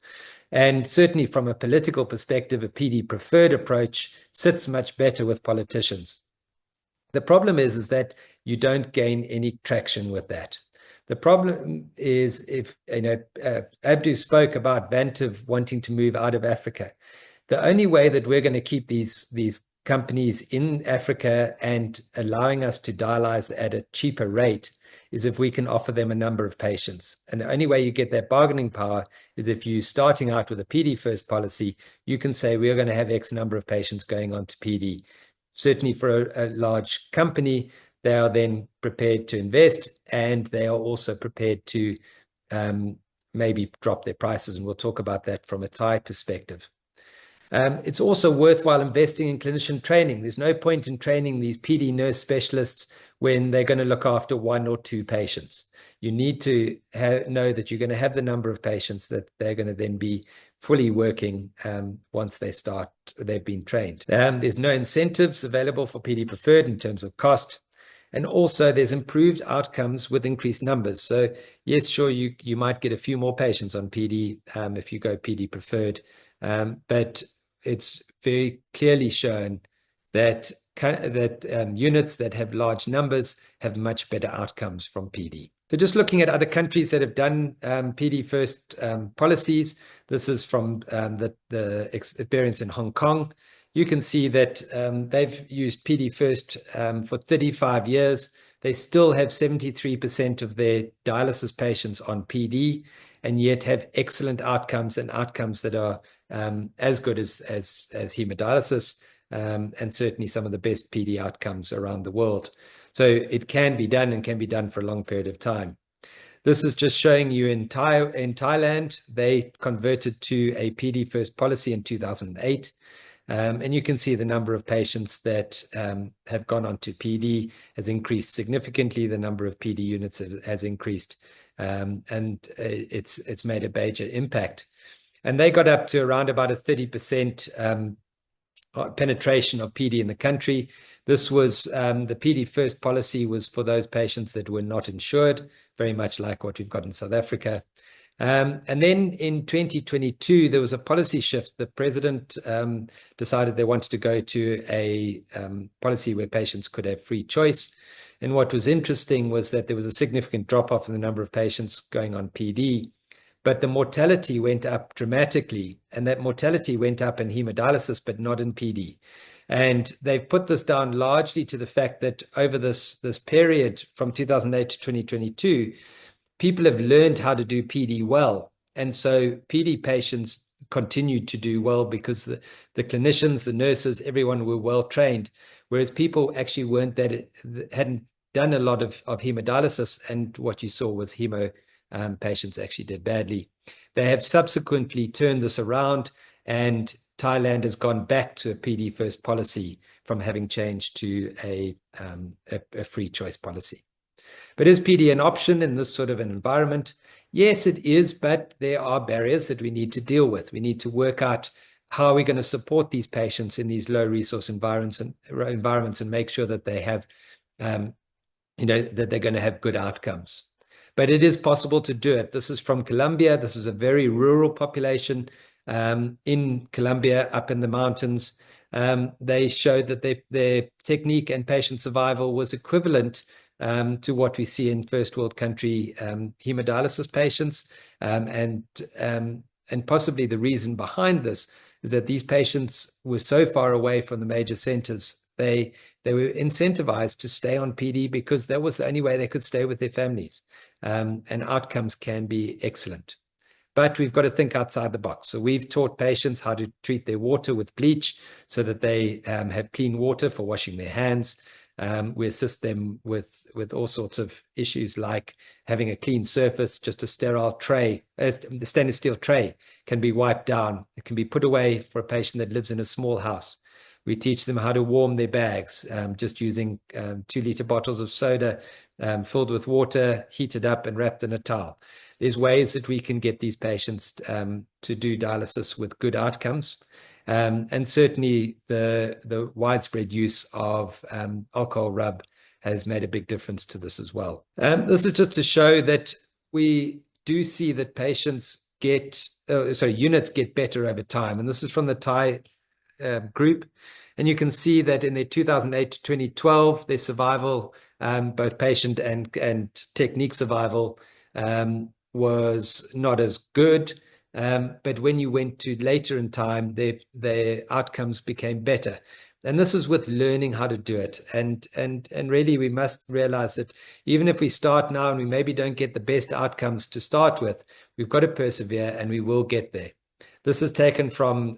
And certainly from a political perspective, a PD preferred approach sits much better with politicians. The problem is that you don't gain any traction with that. The problem is, if Abdou spoke about Vantiv wanting to move out of Africa. The only way that we're going to keep these companies in Africa and allowing us to dialyze at a cheaper rate is if we can offer them a number of patients. And the only way you get that bargaining power is if you're starting out with a PD first policy, you can say we're going to have X number of patients going on to PD. Certainly for a large company, they are then prepared to invest, and they are also prepared to maybe drop their prices. And we'll talk about that from a Thai perspective. It's also worthwhile investing in clinician training. There's no point in training these PD nurse specialists when they're going to look after 1 or 2 patients. You need to know that you're going to have the number of patients that they're going to then be fully working once they've been trained. There's no incentives available for PD preferred in terms of cost. And also there's improved outcomes with increased numbers. So yes, sure, you might get a few more patients on PD if you go PD preferred. But it's very clearly shown that units that have large numbers have much better outcomes from PD. So just looking at other countries that have done PD first policies, this is from the experience in Hong Kong. You can see that they've used PD first for 35 years. They still have 73% of their dialysis patients on PD, and yet have excellent outcomes, and outcomes that are as good as hemodialysis, and certainly some of the best PD outcomes around the world. So it can be done, and can be done for a long period of time. This is just showing you in Thailand, they converted to a PD first policy in 2008. And you can see the number of patients that have gone on to PD has increased significantly. The number of PD units has increased, and it's made a major impact. And they got up to around about a 30% penetration of PD in the country. This was the PD first policy was for those patients that were not insured, very much like what we've got in South Africa. And then in 2022, there was a policy shift. The president decided they wanted to go to a policy where patients could have free choice. And what was interesting was that there was a significant drop-off in the number of patients going on PD, but the mortality went up dramatically, and that mortality went up in hemodialysis, but not in PD. And they've put this down largely to the fact that over this period from 2008 to 2022, people have learned how to do PD well. And so PD patients continued to do well because the clinicians, the nurses, everyone were well trained, whereas people actually weren't hadn't done a lot of hemodialysis, and what you saw was hemo patients actually did badly. They have subsequently turned this around, and Thailand has gone back to a PD first policy from having changed to a free choice policy. But is PD an option in this sort of an environment? Yes, it is, but there are barriers that we need to deal with. We need to work out how are we going to support these patients in these low resource environments and make sure that they have, that they're going to have good outcomes. But it is possible to do it. This is from Colombia. This is a very rural population in Colombia, up in the mountains. They showed that their technique and patient survival was equivalent to what we see in first world country hemodialysis patients. And possibly the reason behind this is that these patients were so far away from the major centers. They were incentivized to stay on PD because that was the only way they could stay with their families. And outcomes can be excellent. But we've got to think outside the box. So we've taught patients how to treat their water with bleach so that they have clean water for washing their hands. We assist them with all sorts of issues like having a clean surface. Just a sterile tray, the stainless steel tray can be wiped down. It can be put away for a patient that lives in a small house. We teach them how to warm their bags, just using 2-liter bottles of soda filled with water, heated up and wrapped in a towel. There's ways that we can get these patients to do dialysis with good outcomes. And certainly the widespread use of alcohol rub has made a big difference to this as well. This is just to show that we do see that patients units get better over time. And this is from the Thai group. And you can see that in their 2008 to 2012, their survival, both patient and technique survival, was not as good. But when you went to later in time, their outcomes became better. And this is with learning how to do it. And really, we must realize that even if we start now and we maybe don't get the best outcomes to start with, we've got to persevere and we will get there. This is taken from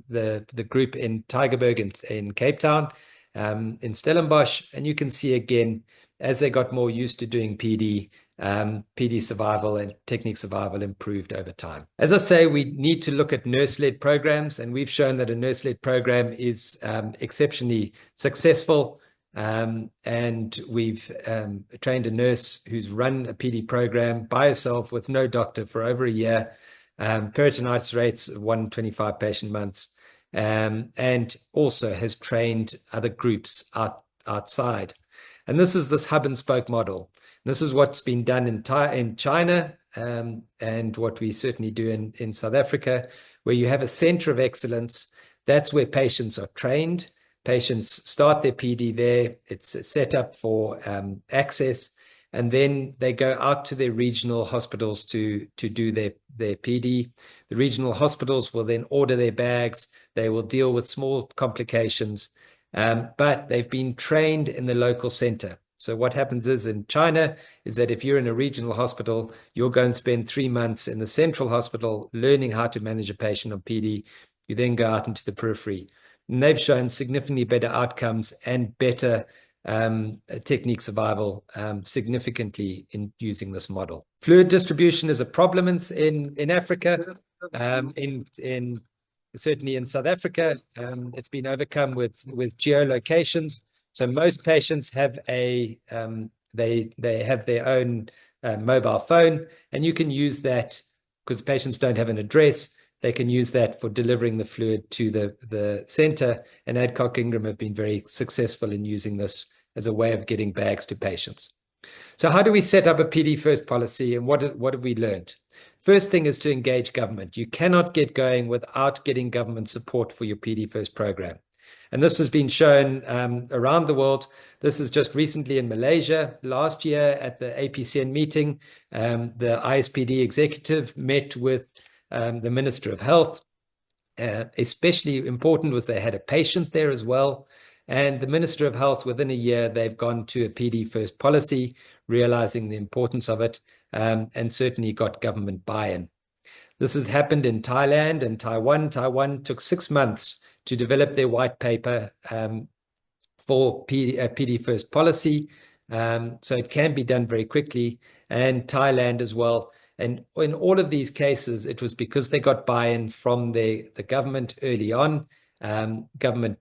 the group in Tygerberg in Cape Town, in Stellenbosch. And you can see again, as they got more used to doing PD, PD survival and technique survival improved over time. As I say, we need to look at nurse-led programs, and we've shown that a nurse-led program is exceptionally successful. And we've trained a nurse who's run a PD program by herself with no doctor for over a year. Peritonitis rates of 125 patient months, and also has trained other groups outside. And this is this hub and spoke model. This is what's been done in China, and what we certainly do in South Africa, where you have a center of excellence. That's where patients are trained. Patients start their PD there. It's set up for access, and then they go out to their regional hospitals to do their PD. The regional hospitals will then order their bags. They will deal with small complications, but they've been trained in the local center. So what happens is in China is that if you're in a regional hospital, you'll go and spend 3 months in the central hospital learning how to manage a patient on PD. You then go out into the periphery. And they've shown significantly better outcomes and better technique survival significantly in using this model. Fluid distribution is a problem in Africa, certainly in South Africa. It's been overcome with geolocations. So most patients have they have their own mobile phone, and you can use that because patients don't have an address. they can use that for delivering the fluid to the center. And Adcock Ingram have been very successful in using this as a way of getting bags to patients. So how do we set up a PD first policy, and what have we learned? First thing is to engage government. You cannot get going without getting government support for your PD first program. And this has been shown around the world. This is just recently in Malaysia. Last year at the APCN meeting, the ISPD executive met with the Minister of Health. Especially important was they had a patient there as well. And the Minister of Health, within a year, they've gone to a PD first policy, realizing the importance of it, and certainly got government buy-in. This has happened in Thailand and Taiwan. Taiwan took 6 months to develop their white paper for PD first policy. So it can be done very quickly, and Thailand as well. And in all of these cases, it was because they got buy-in from the government early on. Government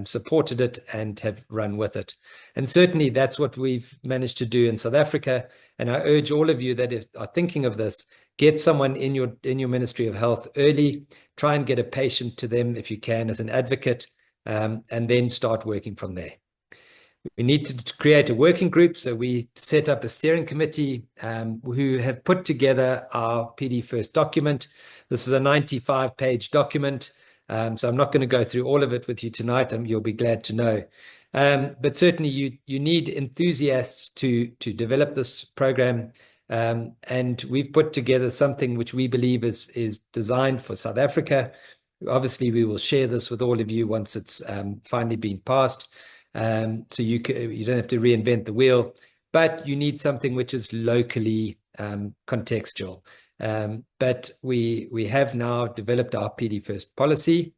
supported it and have run with it. And certainly that's what we've managed to do in South Africa. And I urge all of you that are thinking of this, get someone in your Ministry of Health early, try and get a patient to them if you can as an advocate, and then start working from there. We need to create a working group. So we set up a steering committee who have put together our PD first document. This is a 95-page document. So I'm not going to go through all of it with you tonight. You'll be glad to know. But certainly you need enthusiasts to develop this program. And we've put together something which we believe is designed for South Africa. Obviously, we will share this with all of you once it's finally been passed. So you don't have to reinvent the wheel, but you need something which is locally contextual. But we have now developed our PD first policy.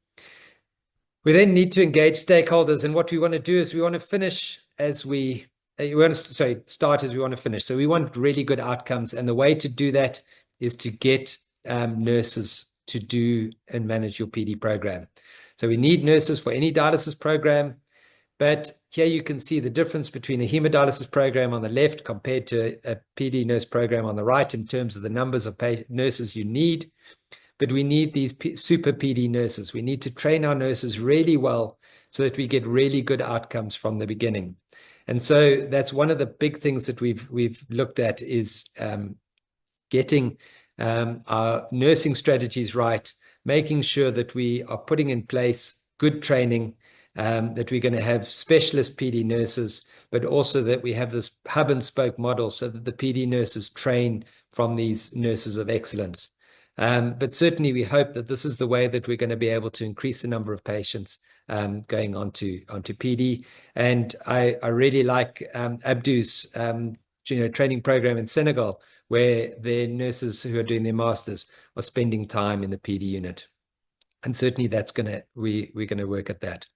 We then need to engage stakeholders, and what we want to do is we want to finish as we start as we want to finish. So we want really good outcomes, and the way to do that is to get nurses to do and manage your PD program. So we need nurses for any dialysis program. But here you can see the difference between a hemodialysis program on the left compared to a PD nurse program on the right in terms of the numbers of nurses you need. But we need these super PD nurses. We need to train our nurses really well so that we get really good outcomes from the beginning. And so that's one of the big things that we've looked at is getting our nursing strategies right, making sure that we are putting in place good training, that we're going to have specialist PD nurses, but also that we have this hub and spoke model so that the PD nurses train from these nurses of excellence. But certainly we hope that this is the way that we're going to be able to increase the number of patients going onto PD. And I really like Abdou's training program in Senegal, where their nurses who are doing their masters are spending time in the PD unit. And certainly we're going to work at that.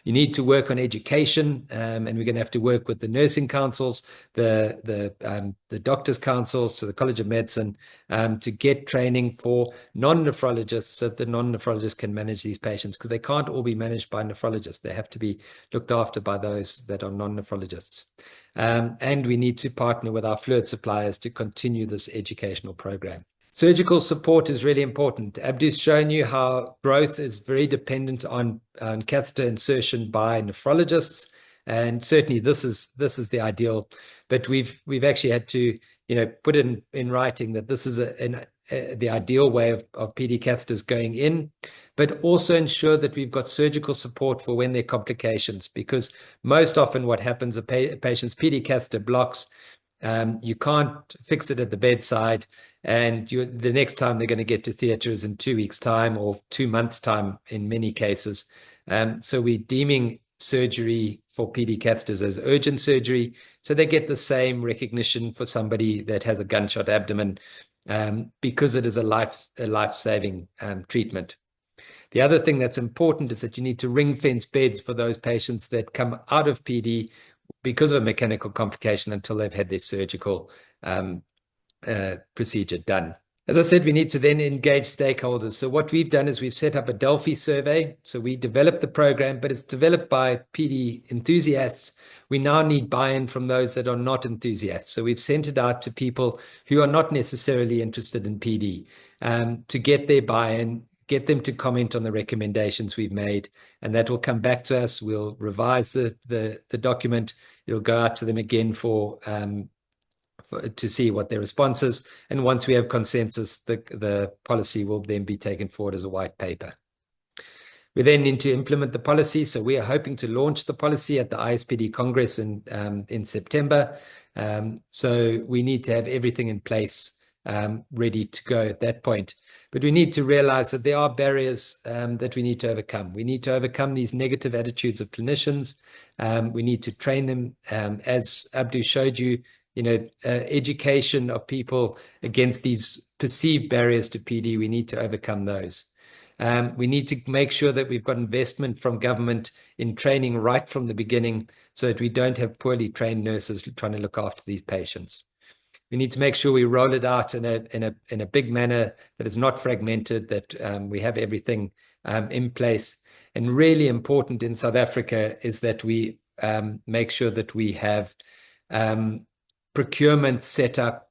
You need to work on education, and we're going to have to work with the nursing councils, the doctors' councils, so the College of Medicine, to get training for non-nephrologists so that the non-nephrologists can manage these patients, because they can't all be managed by nephrologists. They have to be looked after by those that are non-nephrologists. And we need to partner with our fluid suppliers to continue this educational program. Surgical support is really important. Abdou's shown you how growth is very dependent on catheter insertion by nephrologists, and certainly this is the ideal. But we've actually had to put in writing that this is the ideal way of PD catheters going in, but also ensure that we've got surgical support for when there are complications, because most often what happens, a patient's PD catheter blocks, you can't fix it at the bedside, and the next time they're going to get to theatre is in 2 weeks' time or 2 months' time in many cases. So we're deeming surgery for PD catheters as urgent surgery, so they get the same recognition for somebody that has a gunshot abdomen, because it is a life-saving treatment. The other thing that's important is that you need to ring-fence beds for those patients that come out of PD because of a mechanical complication until they've had their surgical procedure done. As I said, we need to then engage stakeholders. So what we've done is we've set up a Delphi survey. So we developed the program, but it's developed by PD enthusiasts. We now need buy-in from those that are not enthusiasts. So we've sent it out to people who are not necessarily interested in PD to get their buy-in, get them to comment on the recommendations we've made, and that will come back to us. We'll revise the document. It'll go out to them again to see what their response is. And once we have consensus, the policy will then be taken forward as a white paper. We then need to implement the policy. So we are hoping to launch the policy at the ISPD Congress in September. So we need to have everything in place, ready to go at that point. But we need to realize that there are barriers that we need to overcome. We need to overcome these negative attitudes of clinicians. We need to train them, as Abdou showed you, education of people against these perceived barriers to PD. We need to overcome those. We need to make sure that we've got investment from government in training right from the beginning, so that we don't have poorly trained nurses trying to look after these patients. We need to make sure we roll it out in a big manner that is not fragmented, that we have everything in place. And really important in South Africa is that we make sure that we have procurement set up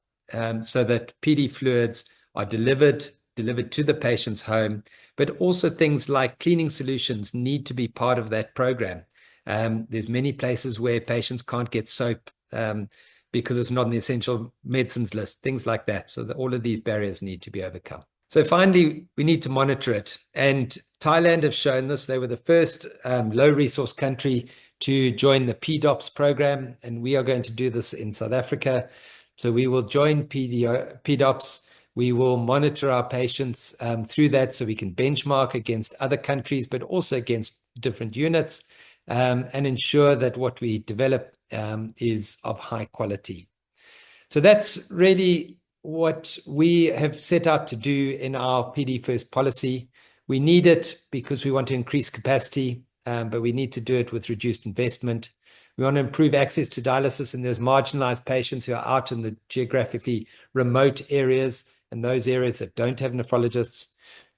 so that PD fluids are delivered to the patient's home, but also things like cleaning solutions need to be part of that program. There's many places where patients can't get soap because it's not on the essential medicines list, things like that. So all of these barriers need to be overcome. So finally, we need to monitor it. And Thailand have shown this. They were the first low-resource country to join the PDOPS program, and we are going to do this in South Africa. So we will join PDOPS. We will monitor our patients through that so we can benchmark against other countries, but also against different units, and ensure that what we develop is of high quality. So that's really what we have set out to do in our PD First policy. We need it because we want to increase capacity, but we need to do it with reduced investment. We want to improve access to dialysis in those marginalized patients who are out in the geographically remote areas and those areas that don't have nephrologists.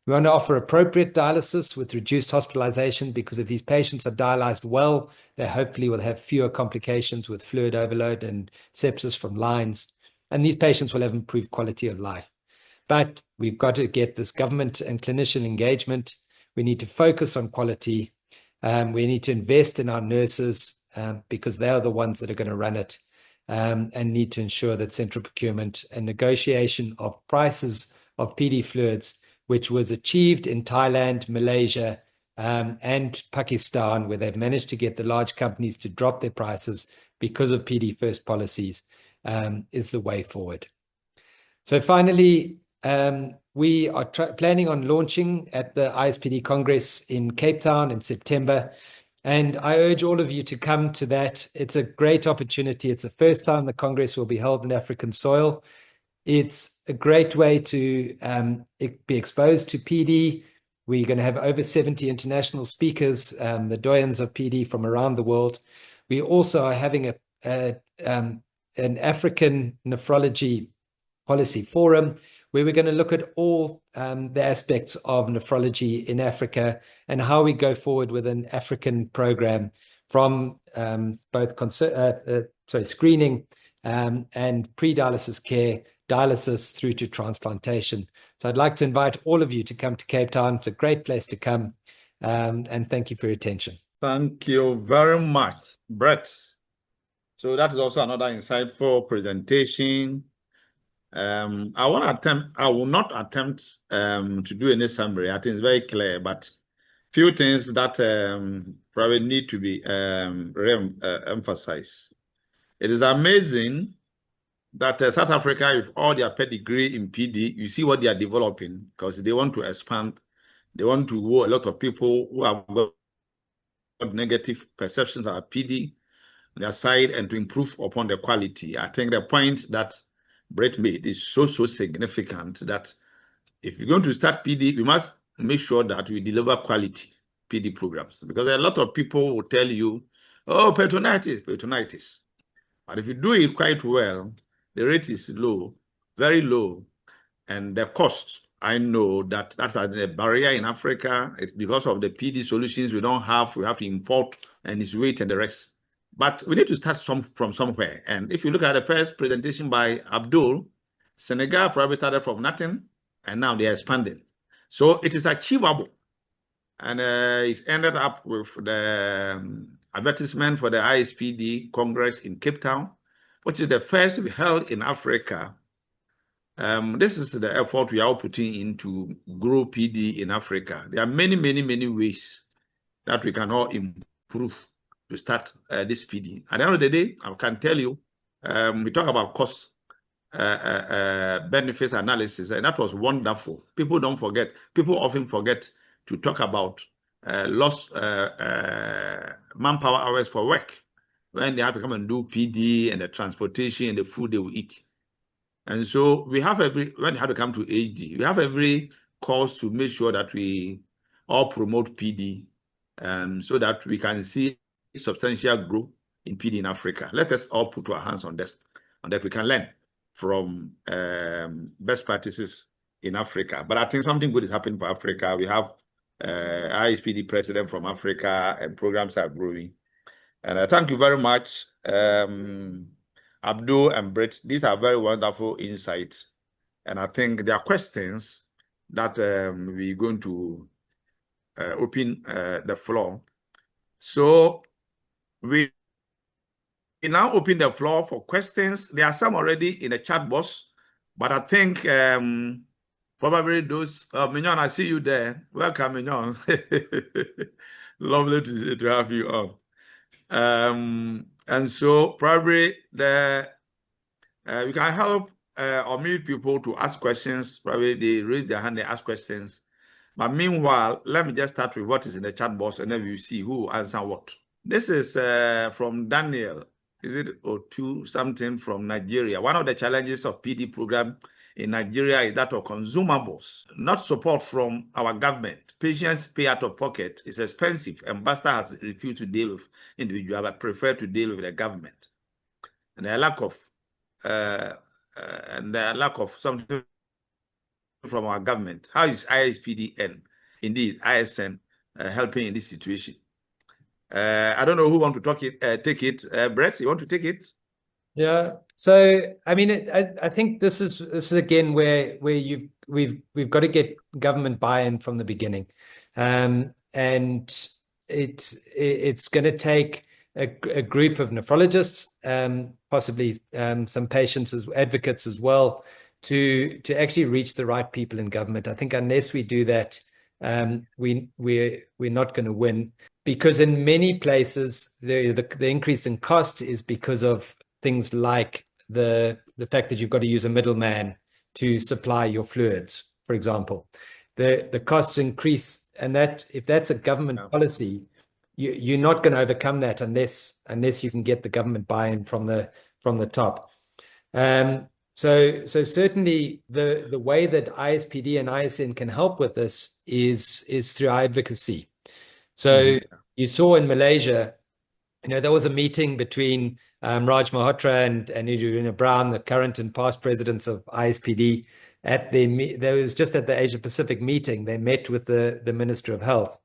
We want to offer appropriate dialysis with reduced hospitalization, because if these patients are dialyzed well, they hopefully will have fewer complications with fluid overload and sepsis from lines. And these patients will have improved quality of life. But we've got to get this government and clinician engagement. We need to focus on quality. We need to invest in our nurses because they are the ones that are going to run it, and need to ensure that central procurement and negotiation of prices of PD fluids, which was achieved in Thailand, Malaysia, and Pakistan, where they've managed to get the large companies to drop their prices because of PD First policies, is the way forward. So finally, we are planning on launching at the ISPD Congress in Cape Town in September. And I urge all of you to come to that. It's a great opportunity. It's the first time the Congress will be held in African soil. It's a great way to be exposed to PD. We're going to have over 70 international speakers, the doyens of PD from around the world. We also are having an African nephrology policy forum, where we're going to look at all the aspects of nephrology in Africa and how we go forward with an African program from both screening and pre-dialysis care, dialysis through to transplantation. So I'd like to invite all of you to come to Cape Town. It's a great place to come. And thank you for your attention. Thank you very much, Brett. So that is also another insightful presentation. I will not attempt to do any summary. I think it's very clear, but few things that probably need to be emphasized. It is amazing that South Africa, with all their pedigree in PD, you see what they are developing, because they want to expand. They want to woo a lot of people who have got negative perceptions of PD on their side and to improve upon the quality. I think the point that Brett made is so significant that if you're going to start PD, we must make sure that we deliver quality PD programs, because a lot of people will tell you, oh, peritonitis. But if you do it quite well, the rate is low, very low, and the cost, I know that's a barrier in Africa. It's because of the PD solutions we don't have. We have to import, and its weight and the rest. But we need to start from somewhere. And if you look at the first presentation by Abdou, Senegal probably started from nothing, and now they are expanding. So it is achievable. And it's ended up with the advertisement for the ISPD Congress in Cape Town, which is the first to be held in Africa. This is the effort we are putting in to grow PD in Africa. There are many, many, many ways that we can all improve to start this PD. At the end of the day, I can tell you, we talk about cost benefits analysis, and that was wonderful. People don't forget. People often forget to talk about lost manpower hours for work when they have to come and do PD and the transportation and the food they will eat. And so we have when they have to come to HD, we have every cause to make sure that we all promote PD so that we can see substantial growth in PD in Africa. Let us all put our hands on this, and that we can learn from best practices in Africa. But I think something good is happening for Africa. We have ISPD president from Africa, and programs are growing. And I thank you very much, Abdou and Brett. These are very wonderful insights. And I think there are questions that we're going to open the floor. So we now open the floor for questions. There are some already in the chat box, but I think probably those, Mignon, I see you there. Welcome, Mignon. Lovely to have you on. And so probably we can help or meet people to ask questions. Probably they raise their hand, they ask questions. But meanwhile, let me just start with what is in the chat box, and then we see who will answer what. This is from Daniel. Is it or two something from Nigeria? One of the challenges of PD program in Nigeria is that of consumables, not support from our government. Patients pay out of pocket. It's expensive. And Ambassador has refused to deal with individuals, but prefer to deal with the government. And the lack of something from our government. How is ISPD and indeed ISN helping in this situation? I don't know who want to take it. Brett, you want to take it? Yeah. So I mean, I think this is again where we've got to get government buy-in from the beginning, and it's going to take a group of nephrologists, possibly some patients as advocates as well, to actually reach the right people in government. I think unless we do that, we're not going to win, because in many places the increase in cost is because of things like the fact that you've got to use a middleman to supply your fluids, for example. The costs increase, and that if that's a government policy, you're not going to overcome that unless you can get the government buy-in from the top. So certainly the way that ISPD and ISN can help with this is through advocacy. So you saw in Malaysia, there was a meeting between Raj Malhotra and Irina Brown, the current and past presidents of ISPD. There was just at the Asia Pacific meeting, they met with the Minister of Health.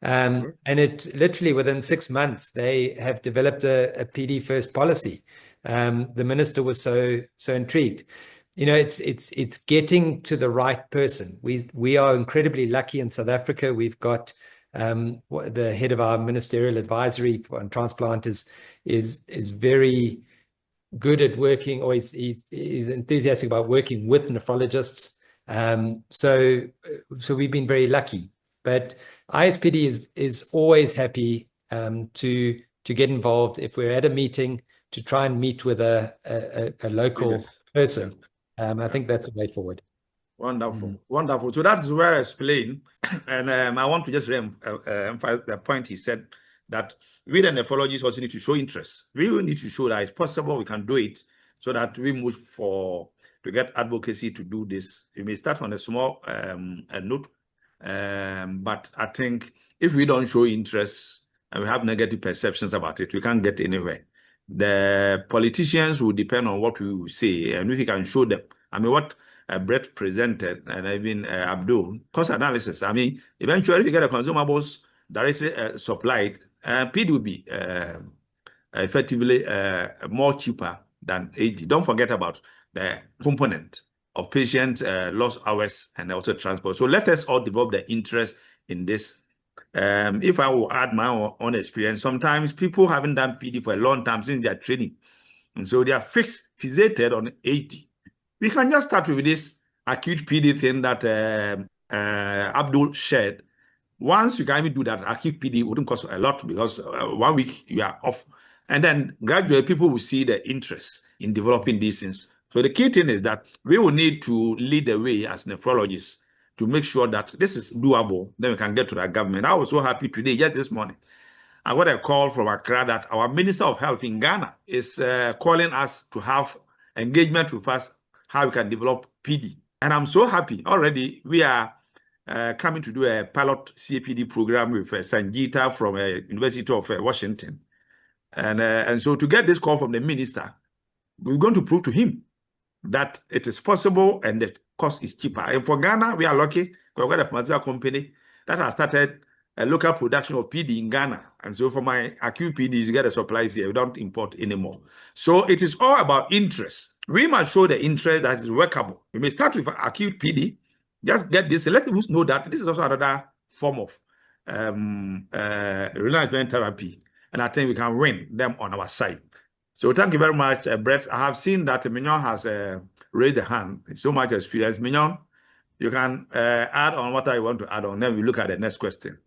And it literally within 6 months, they have developed a PD first policy. The minister was so intrigued. It's getting to the right person. We are incredibly lucky in South Africa. We've got the head of our ministerial advisory on transplant is very good at working, or he's enthusiastic about working with nephrologists. So we've been very lucky. But ISPD is always happy to get involved if we're at a meeting, to try and meet with a local person. I think that's a way forward. Wonderful, wonderful. So that's where I explain, and I want to just emphasize the point he said, that we the nephrologists also need to show interest. We will need to show that it's possible, we can do it, so that we move to get advocacy to do this. We may start on a small note, but I think if we don't show interest and we have negative perceptions about it, we can't get anywhere. The politicians will depend on what we will say, and if we can show them, I mean, what Brett presented, and even Abdou, cost analysis. I mean, eventually, if you get the consumables directly supplied, PD will be effectively more cheaper than AD. Don't forget about the component of patients, lost hours, and also transport. So let us all develop the interest in this. If I will add my own experience, sometimes people haven't done PD for a long time since their training. And so they are fixated on 80. We can just start with this acute PD thing that Abdou shared. Once you can even do that, acute PD wouldn't cost a lot because 1 week you are off. And then gradually people will see the interest in developing these things. So the key thing is that we will need to lead the way as nephrologists to make sure that this is doable. Then we can get to that government. I was so happy today, just this morning, I got a call from Accra that our Minister of Health in Ghana is calling us to have engagement with us, how we can develop PD. And I'm so happy. Already we are coming to do a pilot CAPD program with Sanjita from University of Washington. And so to get this call from the minister, we're going to prove to him that it is possible and the cost is cheaper. And for Ghana, we are lucky because we've got a pharmaceutical company that has started a local production of PD in Ghana. And so for my acute PD, you get a supplies here. We don't import anymore. So it is all about interest. We must show the interest that is workable. We may start with acute PD. Just get this. Let people know that this is also another form of renal therapy. And I think we can win them on our side. So thank you very much, Brett. I have seen that Mignon has raised a hand. So much experience. Mignon, you can add on what I want to add on. Then we look at the next question.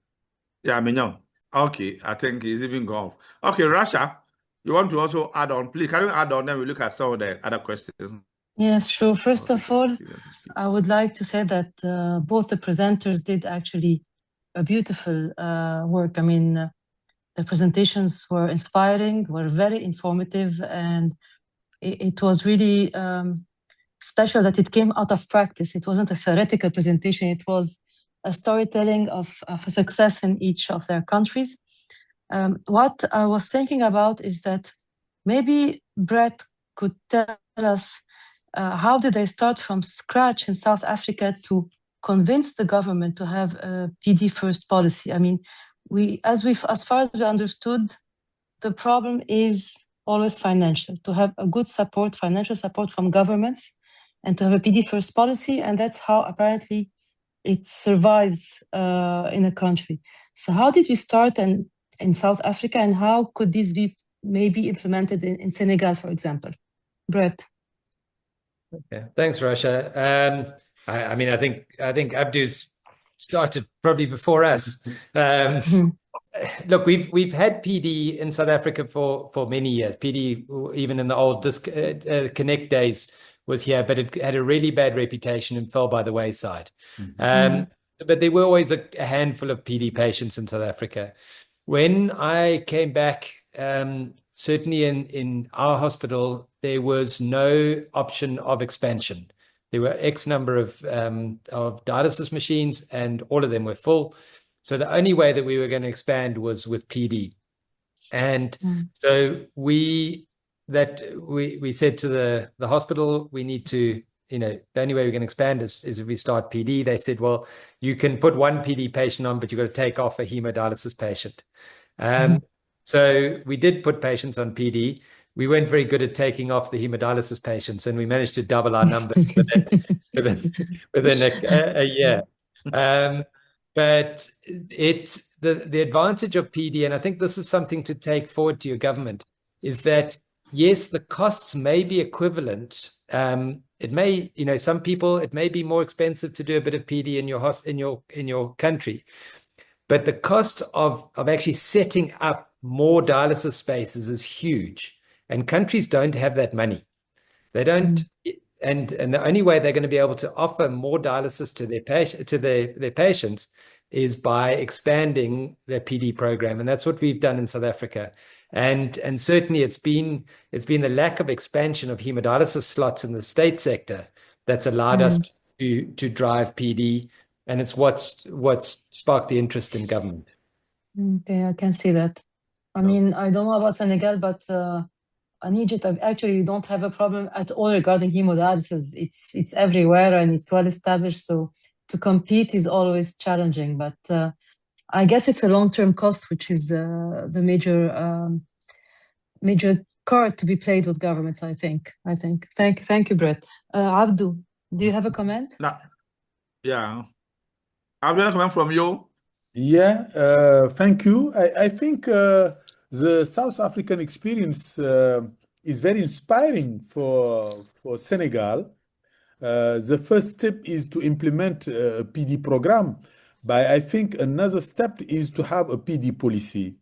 Yeah, Mignon. Okay, I think he's even gone. Okay, Rasha, you want to also add on? Please, can you add on? Then we look at some of the other questions. Yes, sure. First of all, I would like to say that both the presenters did actually a beautiful work. I mean, the presentations were inspiring, were very informative, and it was really special that it came out of practice. It wasn't a theoretical presentation. It was a storytelling of a success in each of their countries. What I was thinking about is that maybe Brett could tell us how did they start from scratch in South Africa to convince the government to have a PD first policy? I mean, as far as we understood, the problem is always financial, to have a good support, financial support from governments, and to have a PD first policy, and that's how apparently it survives in a country. So how did we start in South Africa, and how could this be maybe implemented in Senegal, for example? Brett. Okay, thanks, Rasha. I mean, I think Abdou's started probably before us. Look, we've had PD in South Africa for many years. PD, even in the old Connect days, was here, but it had a really bad reputation and fell by the wayside. But there were always a handful of PD patients in South Africa. When I came back, certainly in our hospital, there was no option of expansion. There were X number of dialysis machines, and all of them were full. So the only way that we were going to expand was with PD. And so we said to the hospital, we need to, the only way we can expand is if we start PD. They said, well, you can put one PD patient on, but you've got to take off a hemodialysis patient. So we did put patients on PD. We weren't very good at taking off the hemodialysis patients, and we managed to double our numbers within a year. But it's the advantage of PD, and I think this is something to take forward to your government, is that yes, the costs may be equivalent. It may, some people, it may be more expensive to do a bit of PD in your country, but the cost of actually setting up more dialysis spaces is huge, and countries don't have that money. They don't, and the only way they're going to be able to offer more dialysis to their patients is by expanding their PD program, and that's what we've done in South Africa. And certainly it's been the lack of expansion of hemodialysis slots in the state sector that's allowed us to drive PD, and it's what's sparked the interest in government. Okay, I can see that. I mean, I don't know about Senegal, but in Egypt, actually, you don't have a problem at all regarding hemodialysis. It's everywhere and it's well established. So to compete is always challenging. But I guess it's a long-term cost, which is the major card to be played with governments. I think. Thank you, Brett. Abdou. Do you have a comment? No. Yeah. I'm going to comment from you. Yeah, thank you. I think the South African experience is very inspiring for Senegal. The first step is to implement a PD program, but I think another step is to have a PD policy.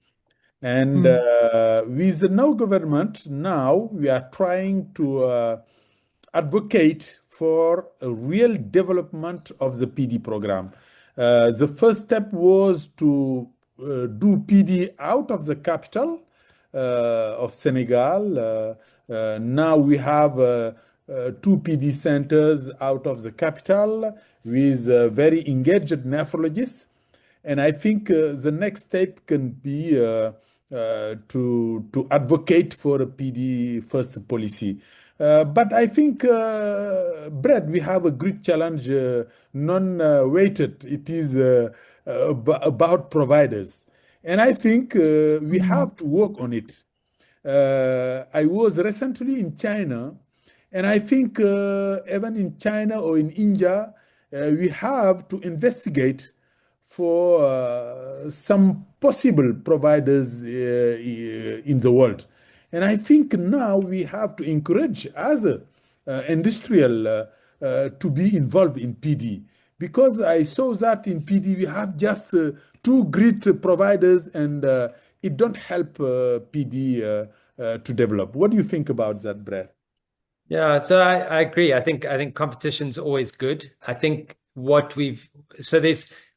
And with the new government now, we are trying to advocate for a real development of the PD program. The first step was to do PD out of the capital of Senegal. Now we have two PD centers out of the capital with very engaged nephrologists. And I think the next step can be to advocate for a PD first policy. But I think, Brad, we have a great challenge, non-weighted. It is about providers. And I think we have to work on it. I was recently in China, and I think even in China or in India, we have to investigate for some possible providers in the world. And I think now we have to encourage other industrial to be involved in PD. Because I saw that in PD, we have just two great providers and it don't help PD to develop. What do you think about that, Brad? Yeah, so I agree. I think competition's always good. I think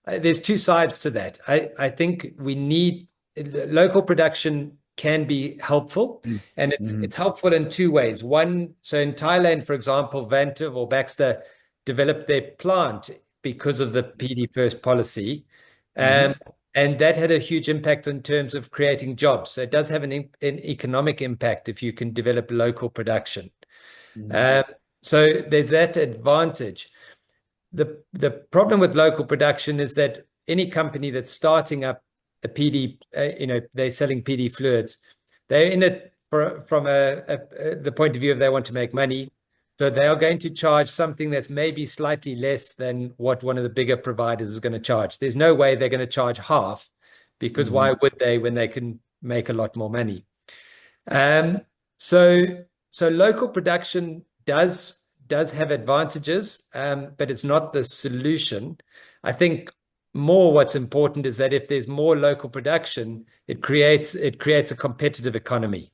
there's two sides to that. I think we need local production can be helpful, and it's helpful in two ways. One, so in Thailand, for example, Vantive or Baxter developed their plant because of the PD first policy. And that had a huge impact in terms of creating jobs. So it does have an economic impact if you can develop local production. So there's that advantage. The problem with local production is that any company that's starting up a PD, they're selling PD fluids, they're in it from the point of view of they want to make money. So they are going to charge something that's maybe slightly less than what one of the bigger providers is going to charge. There's no way they're going to charge half, because why would they when they can make a lot more money? So local production does have advantages, but it's not the solution. I think more what's important is that if there's more local production, it creates a competitive economy.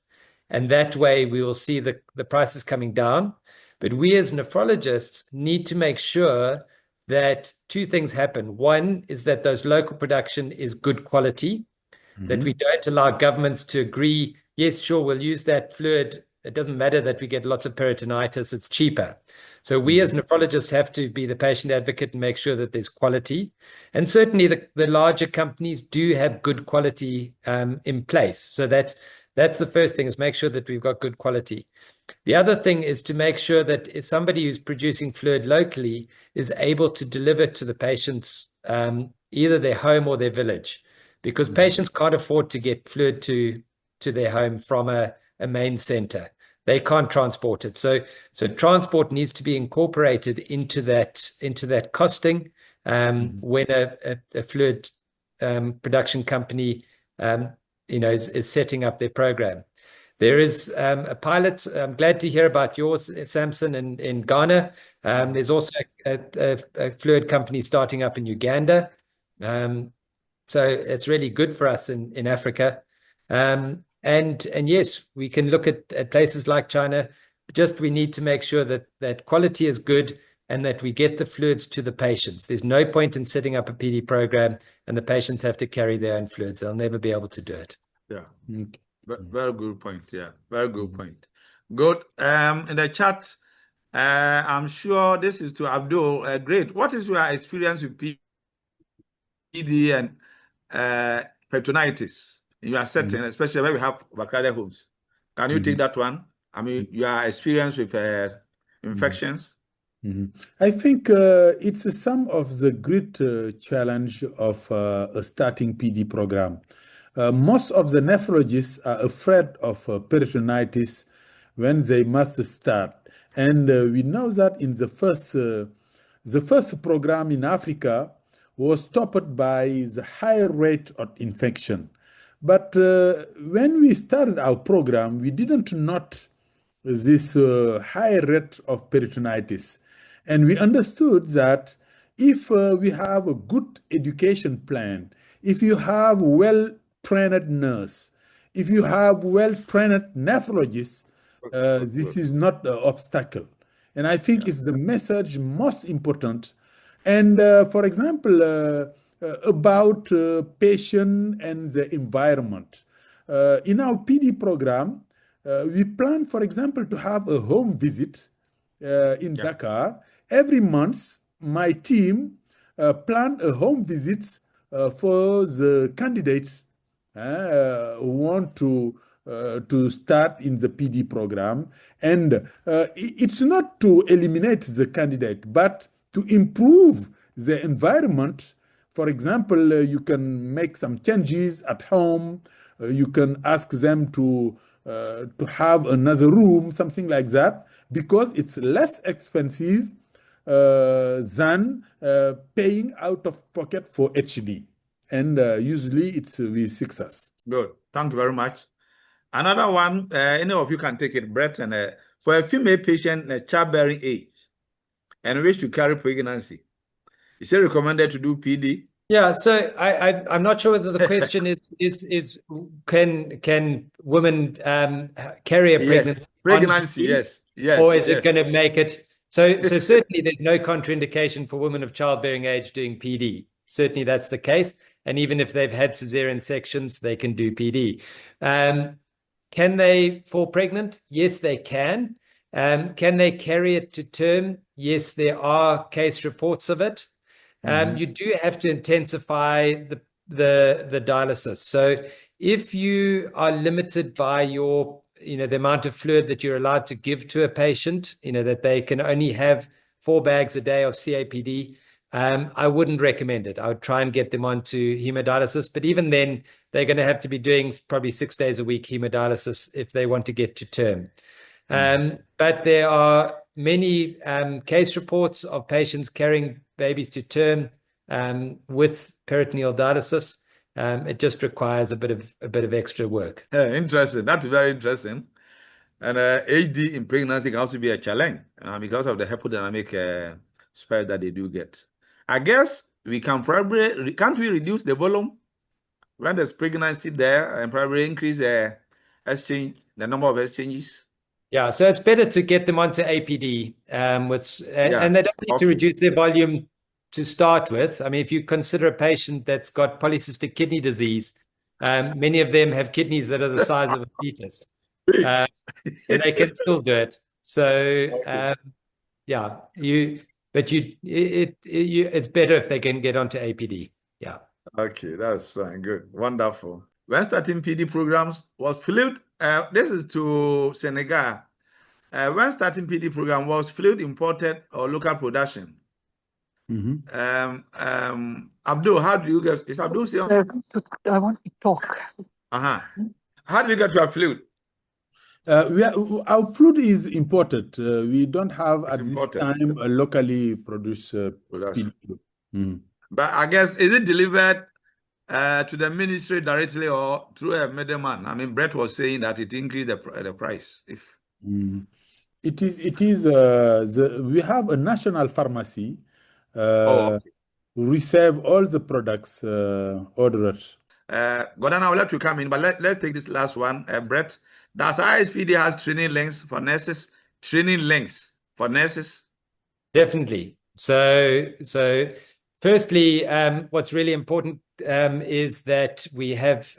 And that way we will see the prices coming down. But we as nephrologists need to make sure that two things happen. One is that those local production is good quality, that we don't allow governments to agree, yes, sure, we'll use that fluid. It doesn't matter that we get lots of peritonitis, it's cheaper. So we as nephrologists have to be the patient advocate and make sure that there's quality. And certainly the larger companies do have good quality in place. So that's the first thing, is make sure that we've got good quality. The other thing is to make sure that if somebody who's producing fluid locally is able to deliver to the patients either their home or their village, because patients can't afford to get fluid to their home from a main center. They can't transport it. So transport needs to be incorporated into that costing when a fluid production company is setting up their program. There is a pilot. I'm glad to hear about yours, Samson, in Ghana. There's also a fluid company starting up in Uganda. So it's really good for us in Africa. And yes, we can look at places like China. Just we need to make sure that quality is good and that we get the fluids to the patients. There's no point in setting up a PD program and the patients have to carry their own fluids. They'll never be able to do it. Yeah. Very good point. Yeah, very good point. Good. In the chat, I'm sure this is to Abdou. Great. What is your experience with PD and peritonitis in your setting, especially when we have vacarial homes? Can you take that one? I mean, your experience with infections? I think it's some of the great challenge of a starting PD program. Most of the nephrologists are afraid of peritonitis when they must start. And we know that in the first program in Africa was stopped by the high rate of infection. But when we started our program, we didn't note this high rate of peritonitis. And we understood that if we have a good education plan, if you have well-trained nurse, if you have well-trained nephrologists, this is not an obstacle. And I think it's the message most important. And for example, about patient and the environment. In our PD program, we plan, for example, to have a home visit in Dakar. Every month, my team plan a home visit for the candidates who want to start in the PD program. And it's not to eliminate the candidate, but to improve the environment. For example, you can make some changes at home. You can ask them to have another room, something like that, because it's less expensive than paying out of pocket for HD. And usually it's with success. Good. Thank you very much. Another one, any of you can take it, Brett. And for a female patient in childbearing age and wish to carry pregnancy, is it recommended to do PD? Yeah, so I'm not sure whether the question is can women carry a pregnancy? Pregnancy, yes, or is it going to make it? So certainly there's no contraindication for women of childbearing age doing PD. Certainly that's the case. And even if they've had cesarean sections, they can do PD. Can they fall pregnant? Yes, they can. Can they carry it to term? Yes, there are case reports of it. You do have to intensify the dialysis. So if you are limited by your, the amount of fluid that you're allowed to give to a patient, that they can only have 4 bags a day of CAPD, I wouldn't recommend it. I would try and get them onto hemodialysis, but even then they're going to have to be doing probably 6 days a week hemodialysis if they want to get to term. But there are many case reports of patients carrying babies to term with peritoneal dialysis. It just requires a bit of extra work. Interesting. That's very interesting. And HD in pregnancy can also be a challenge because of the hepodynamic spread that they do get. I guess we can probably, can't we reduce the volume when there's pregnancy there and probably increase the number of exchanges? Yeah, so it's better to get them onto APD and they don't need to reduce their volume to start with. I mean, if you consider a patient that's got polycystic kidney disease, many of them have kidneys that are the size of a fetus. And they can still do it. So it's better if they can get onto APD. Yeah. Okay, that's fine. Good. Wonderful. When starting PD programs was fluid. This is to Senegal. When starting PD program, was fluid imported or local production? Abdou, how do you get? Is Abdou still? Sir, I want to talk. How do you get your fluid? Our fluid is imported. We don't have at this time a locally produced PD fluid. But I guess, is it delivered to the ministry directly or through a middleman? I mean, Brett was saying that it increased the price. It is. We have a national pharmacy. Receive all the products ordered. Gordon, I will let you come in, but let's take this last one. Brett, does ISPD has training links for nurses? Training links for nurses? Definitely. So firstly, what's really important is that we have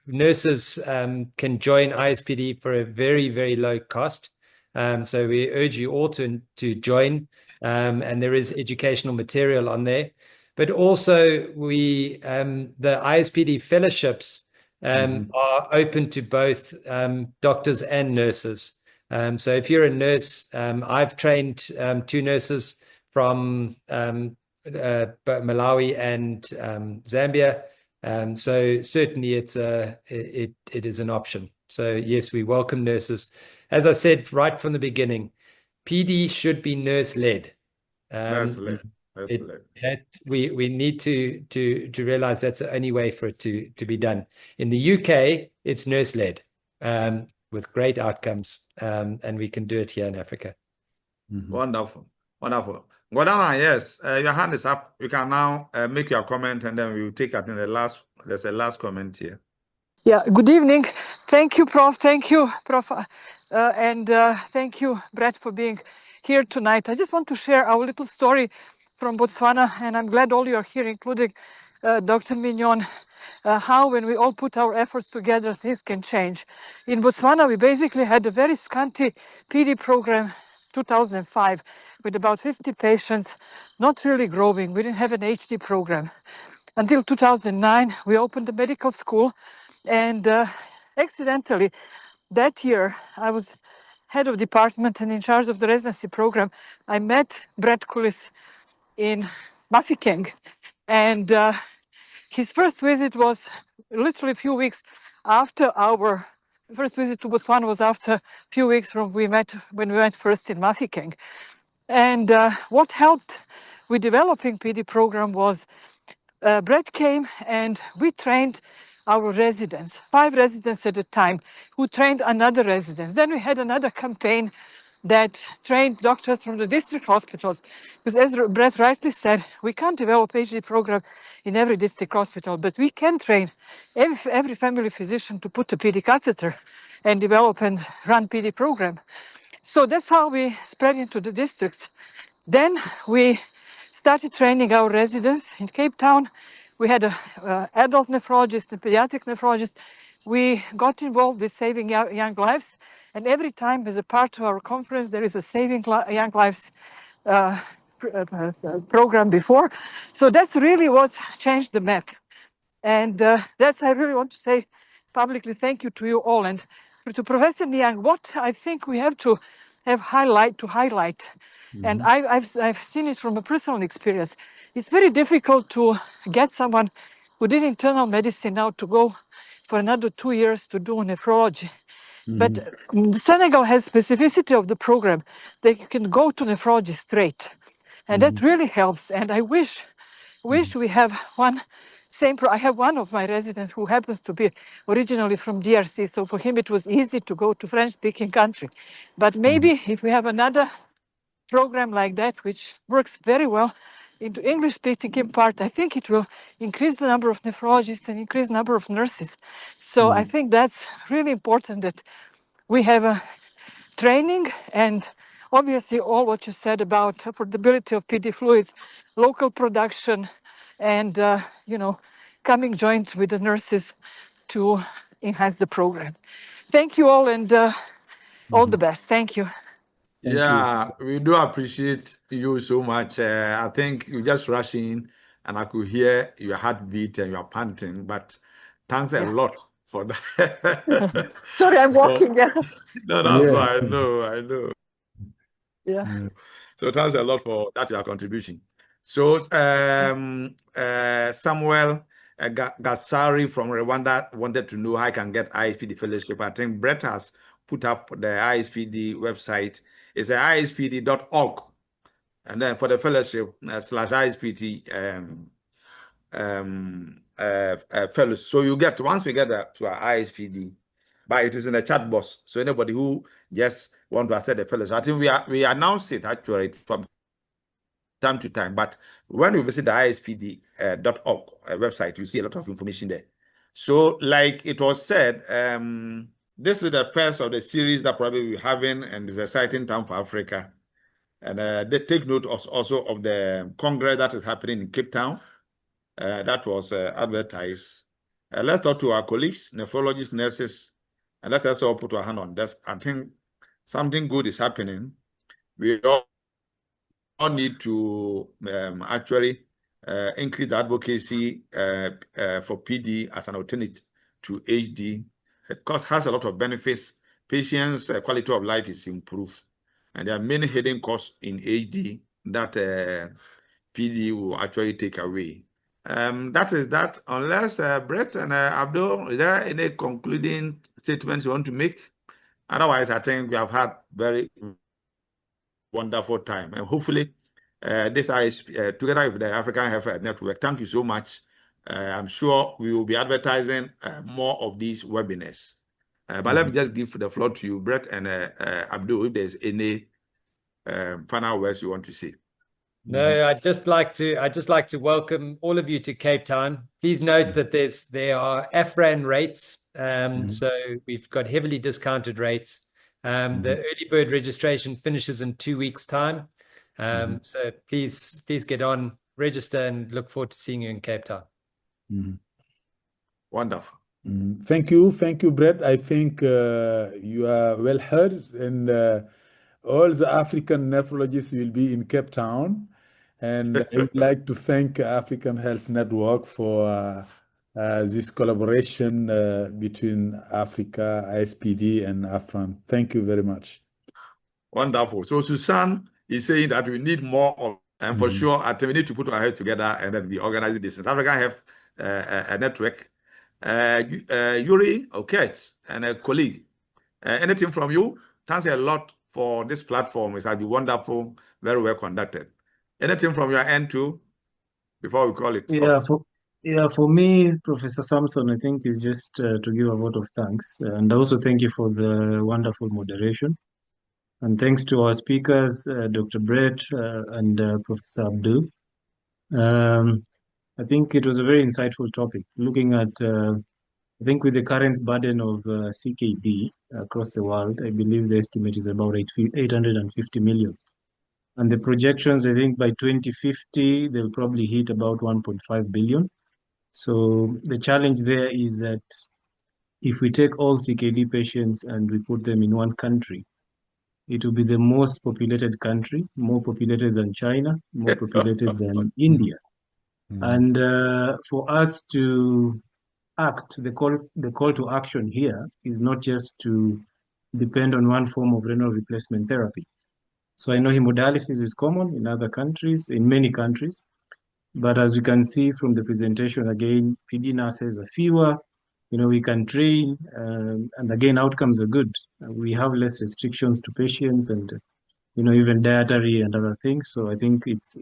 nurses can join ISPD for a very, very low cost. So we urge you all to join. And there is educational material on there, but also the ISPD fellowships are open to both doctors and nurses. So if you're a nurse, I've trained 2 nurses from Malawi and Zambia. So certainly it is an option. So yes, we welcome nurses. As I said right from the beginning, PD should be nurse-led. Nurse-led. We need to realize that's the only way for it to be done. In the UK, it's nurse-led with great outcomes, and we can do it here in Africa. Wonderful. Godana, yes, your hand is up. You can now make your comment, and then we will take it in the last. There's a last comment here. Yeah, good evening. Thank you, Prof. Thank you, Prof. And thank you, Brett, for being here tonight. I just want to share our little story from Botswana, and I'm glad all you are here, including Dr. Mignon, how when we all put our efforts together, things can change. In Botswana, we basically had a very scanty PD program 2005 with about 50 patients, not really growing. We didn't have an HD program. Until 2009, we opened a medical school, and accidentally, that year, I was head of department and in charge of the residency program. I met Brett Cullis in Mafeking, and his first visit was literally a few weeks after our first visit to Botswana was after a few weeks from when we met first in Mafeking. And what helped with developing PD program was Brett came and we trained our residents, 5 residents at a time, who trained another resident. Then we had another campaign that trained doctors from the district hospitals. Because as Brett rightly said, we can't develop HD program in every district hospital, but we can train every family physician to put a PD catheter and develop and run PD program. So that's how we spread into the districts. Then we started training our residents in Cape Town. We had an adult nephrologist and pediatric nephrologist. We got involved with Saving Young Lives. And every time as a part of our conference, there is a Saving Young Lives program before. So that's really what changed the map. And that's, I really want to say publicly thank you to you all. And to Professor Niang, what I think we have to highlight, and I've seen it from a personal experience. It's very difficult to get someone who did internal medicine now to go for another 2 years to do nephrology. But Senegal has specificity of the program. They can go to nephrology straight, and that really helps. And I wish we have one. I have one of my residents who happens to be originally from DRC, so for him it was easy to go to French-speaking country. But maybe if we have another program like that, which works very well into English-speaking part, I think it will increase the number of nephrologists and increase the number of nurses. So I think that's really important that we have a training, and obviously all what you said about affordability of PD fluids, local production, and coming joint with the nurses to enhance the program. Thank you all, and all the best. Thank you. Thank you. We do appreciate you so much. I think you just rush in, and I could hear your heartbeat and your panting. But thanks a lot for that. Sorry, I'm walking. No, that's why I know. Yeah. So thanks a lot for that, your contribution. So Samuel Gassari from Rwanda wanted to know how I can get ISPD fellowship. I think Brett has put up the ISPD website. It's ispd.org. And then for the fellowship /ISPD fellows. So you get, once we get to our ISPD, but it is in the chat box. So anybody who just want to access the fellowship, I think we announce it actually from time to time. But when you visit the ispd.org website, you see a lot of information there. So like it was said, this is the first of the series that probably we're having, and it's an exciting time for Africa. And they take note also of the Congress that is happening in Cape Town. That was advertised. Let's talk to our colleagues, nephrologists, nurses, and let us all put our hand on this. I think something good is happening. We all need to actually increase the advocacy for PD as an alternative to HD. Because it has a lot of benefits. Patients' quality of life is improved. And there are many hidden costs in HD that PD will actually take away. That is that. Unless Brett and Abdou, is there any concluding statements you want to make? Otherwise, I think we have had very wonderful time. And hopefully, this ISP, together with the African Health Network, thank you so much. I'm sure we will be advertising more of these webinars. But let me just give the floor to you, Brett and Abdou, if there's any final words you want to say. No, I'd just like to welcome all of you to Cape Town. Please note that there are AFRAN rates. So we've got heavily discounted rates. The early bird registration finishes in 2 weeks' time. So please get on, register, and look forward to seeing you in Cape Town. Wonderful. Thank you, Brett. I think you are well heard, and all the African nephrologists will be in Cape Town. And I would like to thank African Health Network for this collaboration between Africa, ISPD, and AFRAN. Thank you very much. Wonderful. So Susan is saying that we need more of, and for sure, we need to put our heads together and then be organizing this. Africa have a network. Yuri, okay, and a colleague. Anything from you? Thanks a lot for this platform. It has been wonderful, very well conducted. Anything from your end too, before we call it? For me, Professor Sampson, I think is just to give a vote of thanks, and also thank you for the wonderful moderation, and thanks to our speakers, Dr. Brett and Professor Abdou. I think it was a very insightful topic, looking at, I think with the current burden of CKD across the world, I believe the estimate is about 850 million. And the projections, I think by 2050, they'll probably hit about 1.5 billion. So the challenge there is that if we take all CKD patients and we put them in one country, it will be the most populated country, more populated than China, more populated than India. And for us to act, the call to action here is not just to depend on one form of renal replacement therapy. So I know hemodialysis is common in other countries, in many countries, but as we can see from the presentation, again, PD nurses are fewer, we can train, and again, outcomes are good. We have less restrictions to patients and, even dietary and other things. So I think it's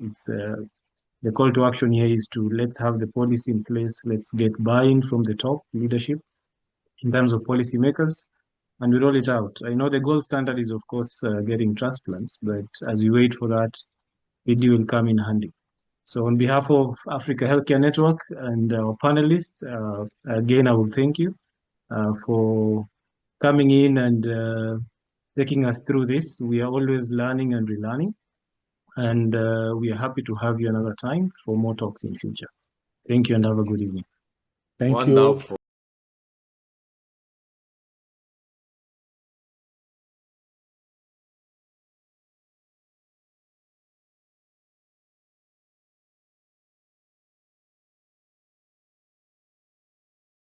the call to action here is to let's have the policy in place, let's get buy-in from the top leadership in terms of policymakers, and we roll it out. I know the gold standard is, of course, getting transplants, but as we wait for that, PD will come in handy. So on behalf of Africa Healthcare Network and our panelists, again, I will thank you for coming in and taking us through this. We are always learning and relearning, and we are happy to have you another time for more talks in future. Thank you and have a good evening. Thank you.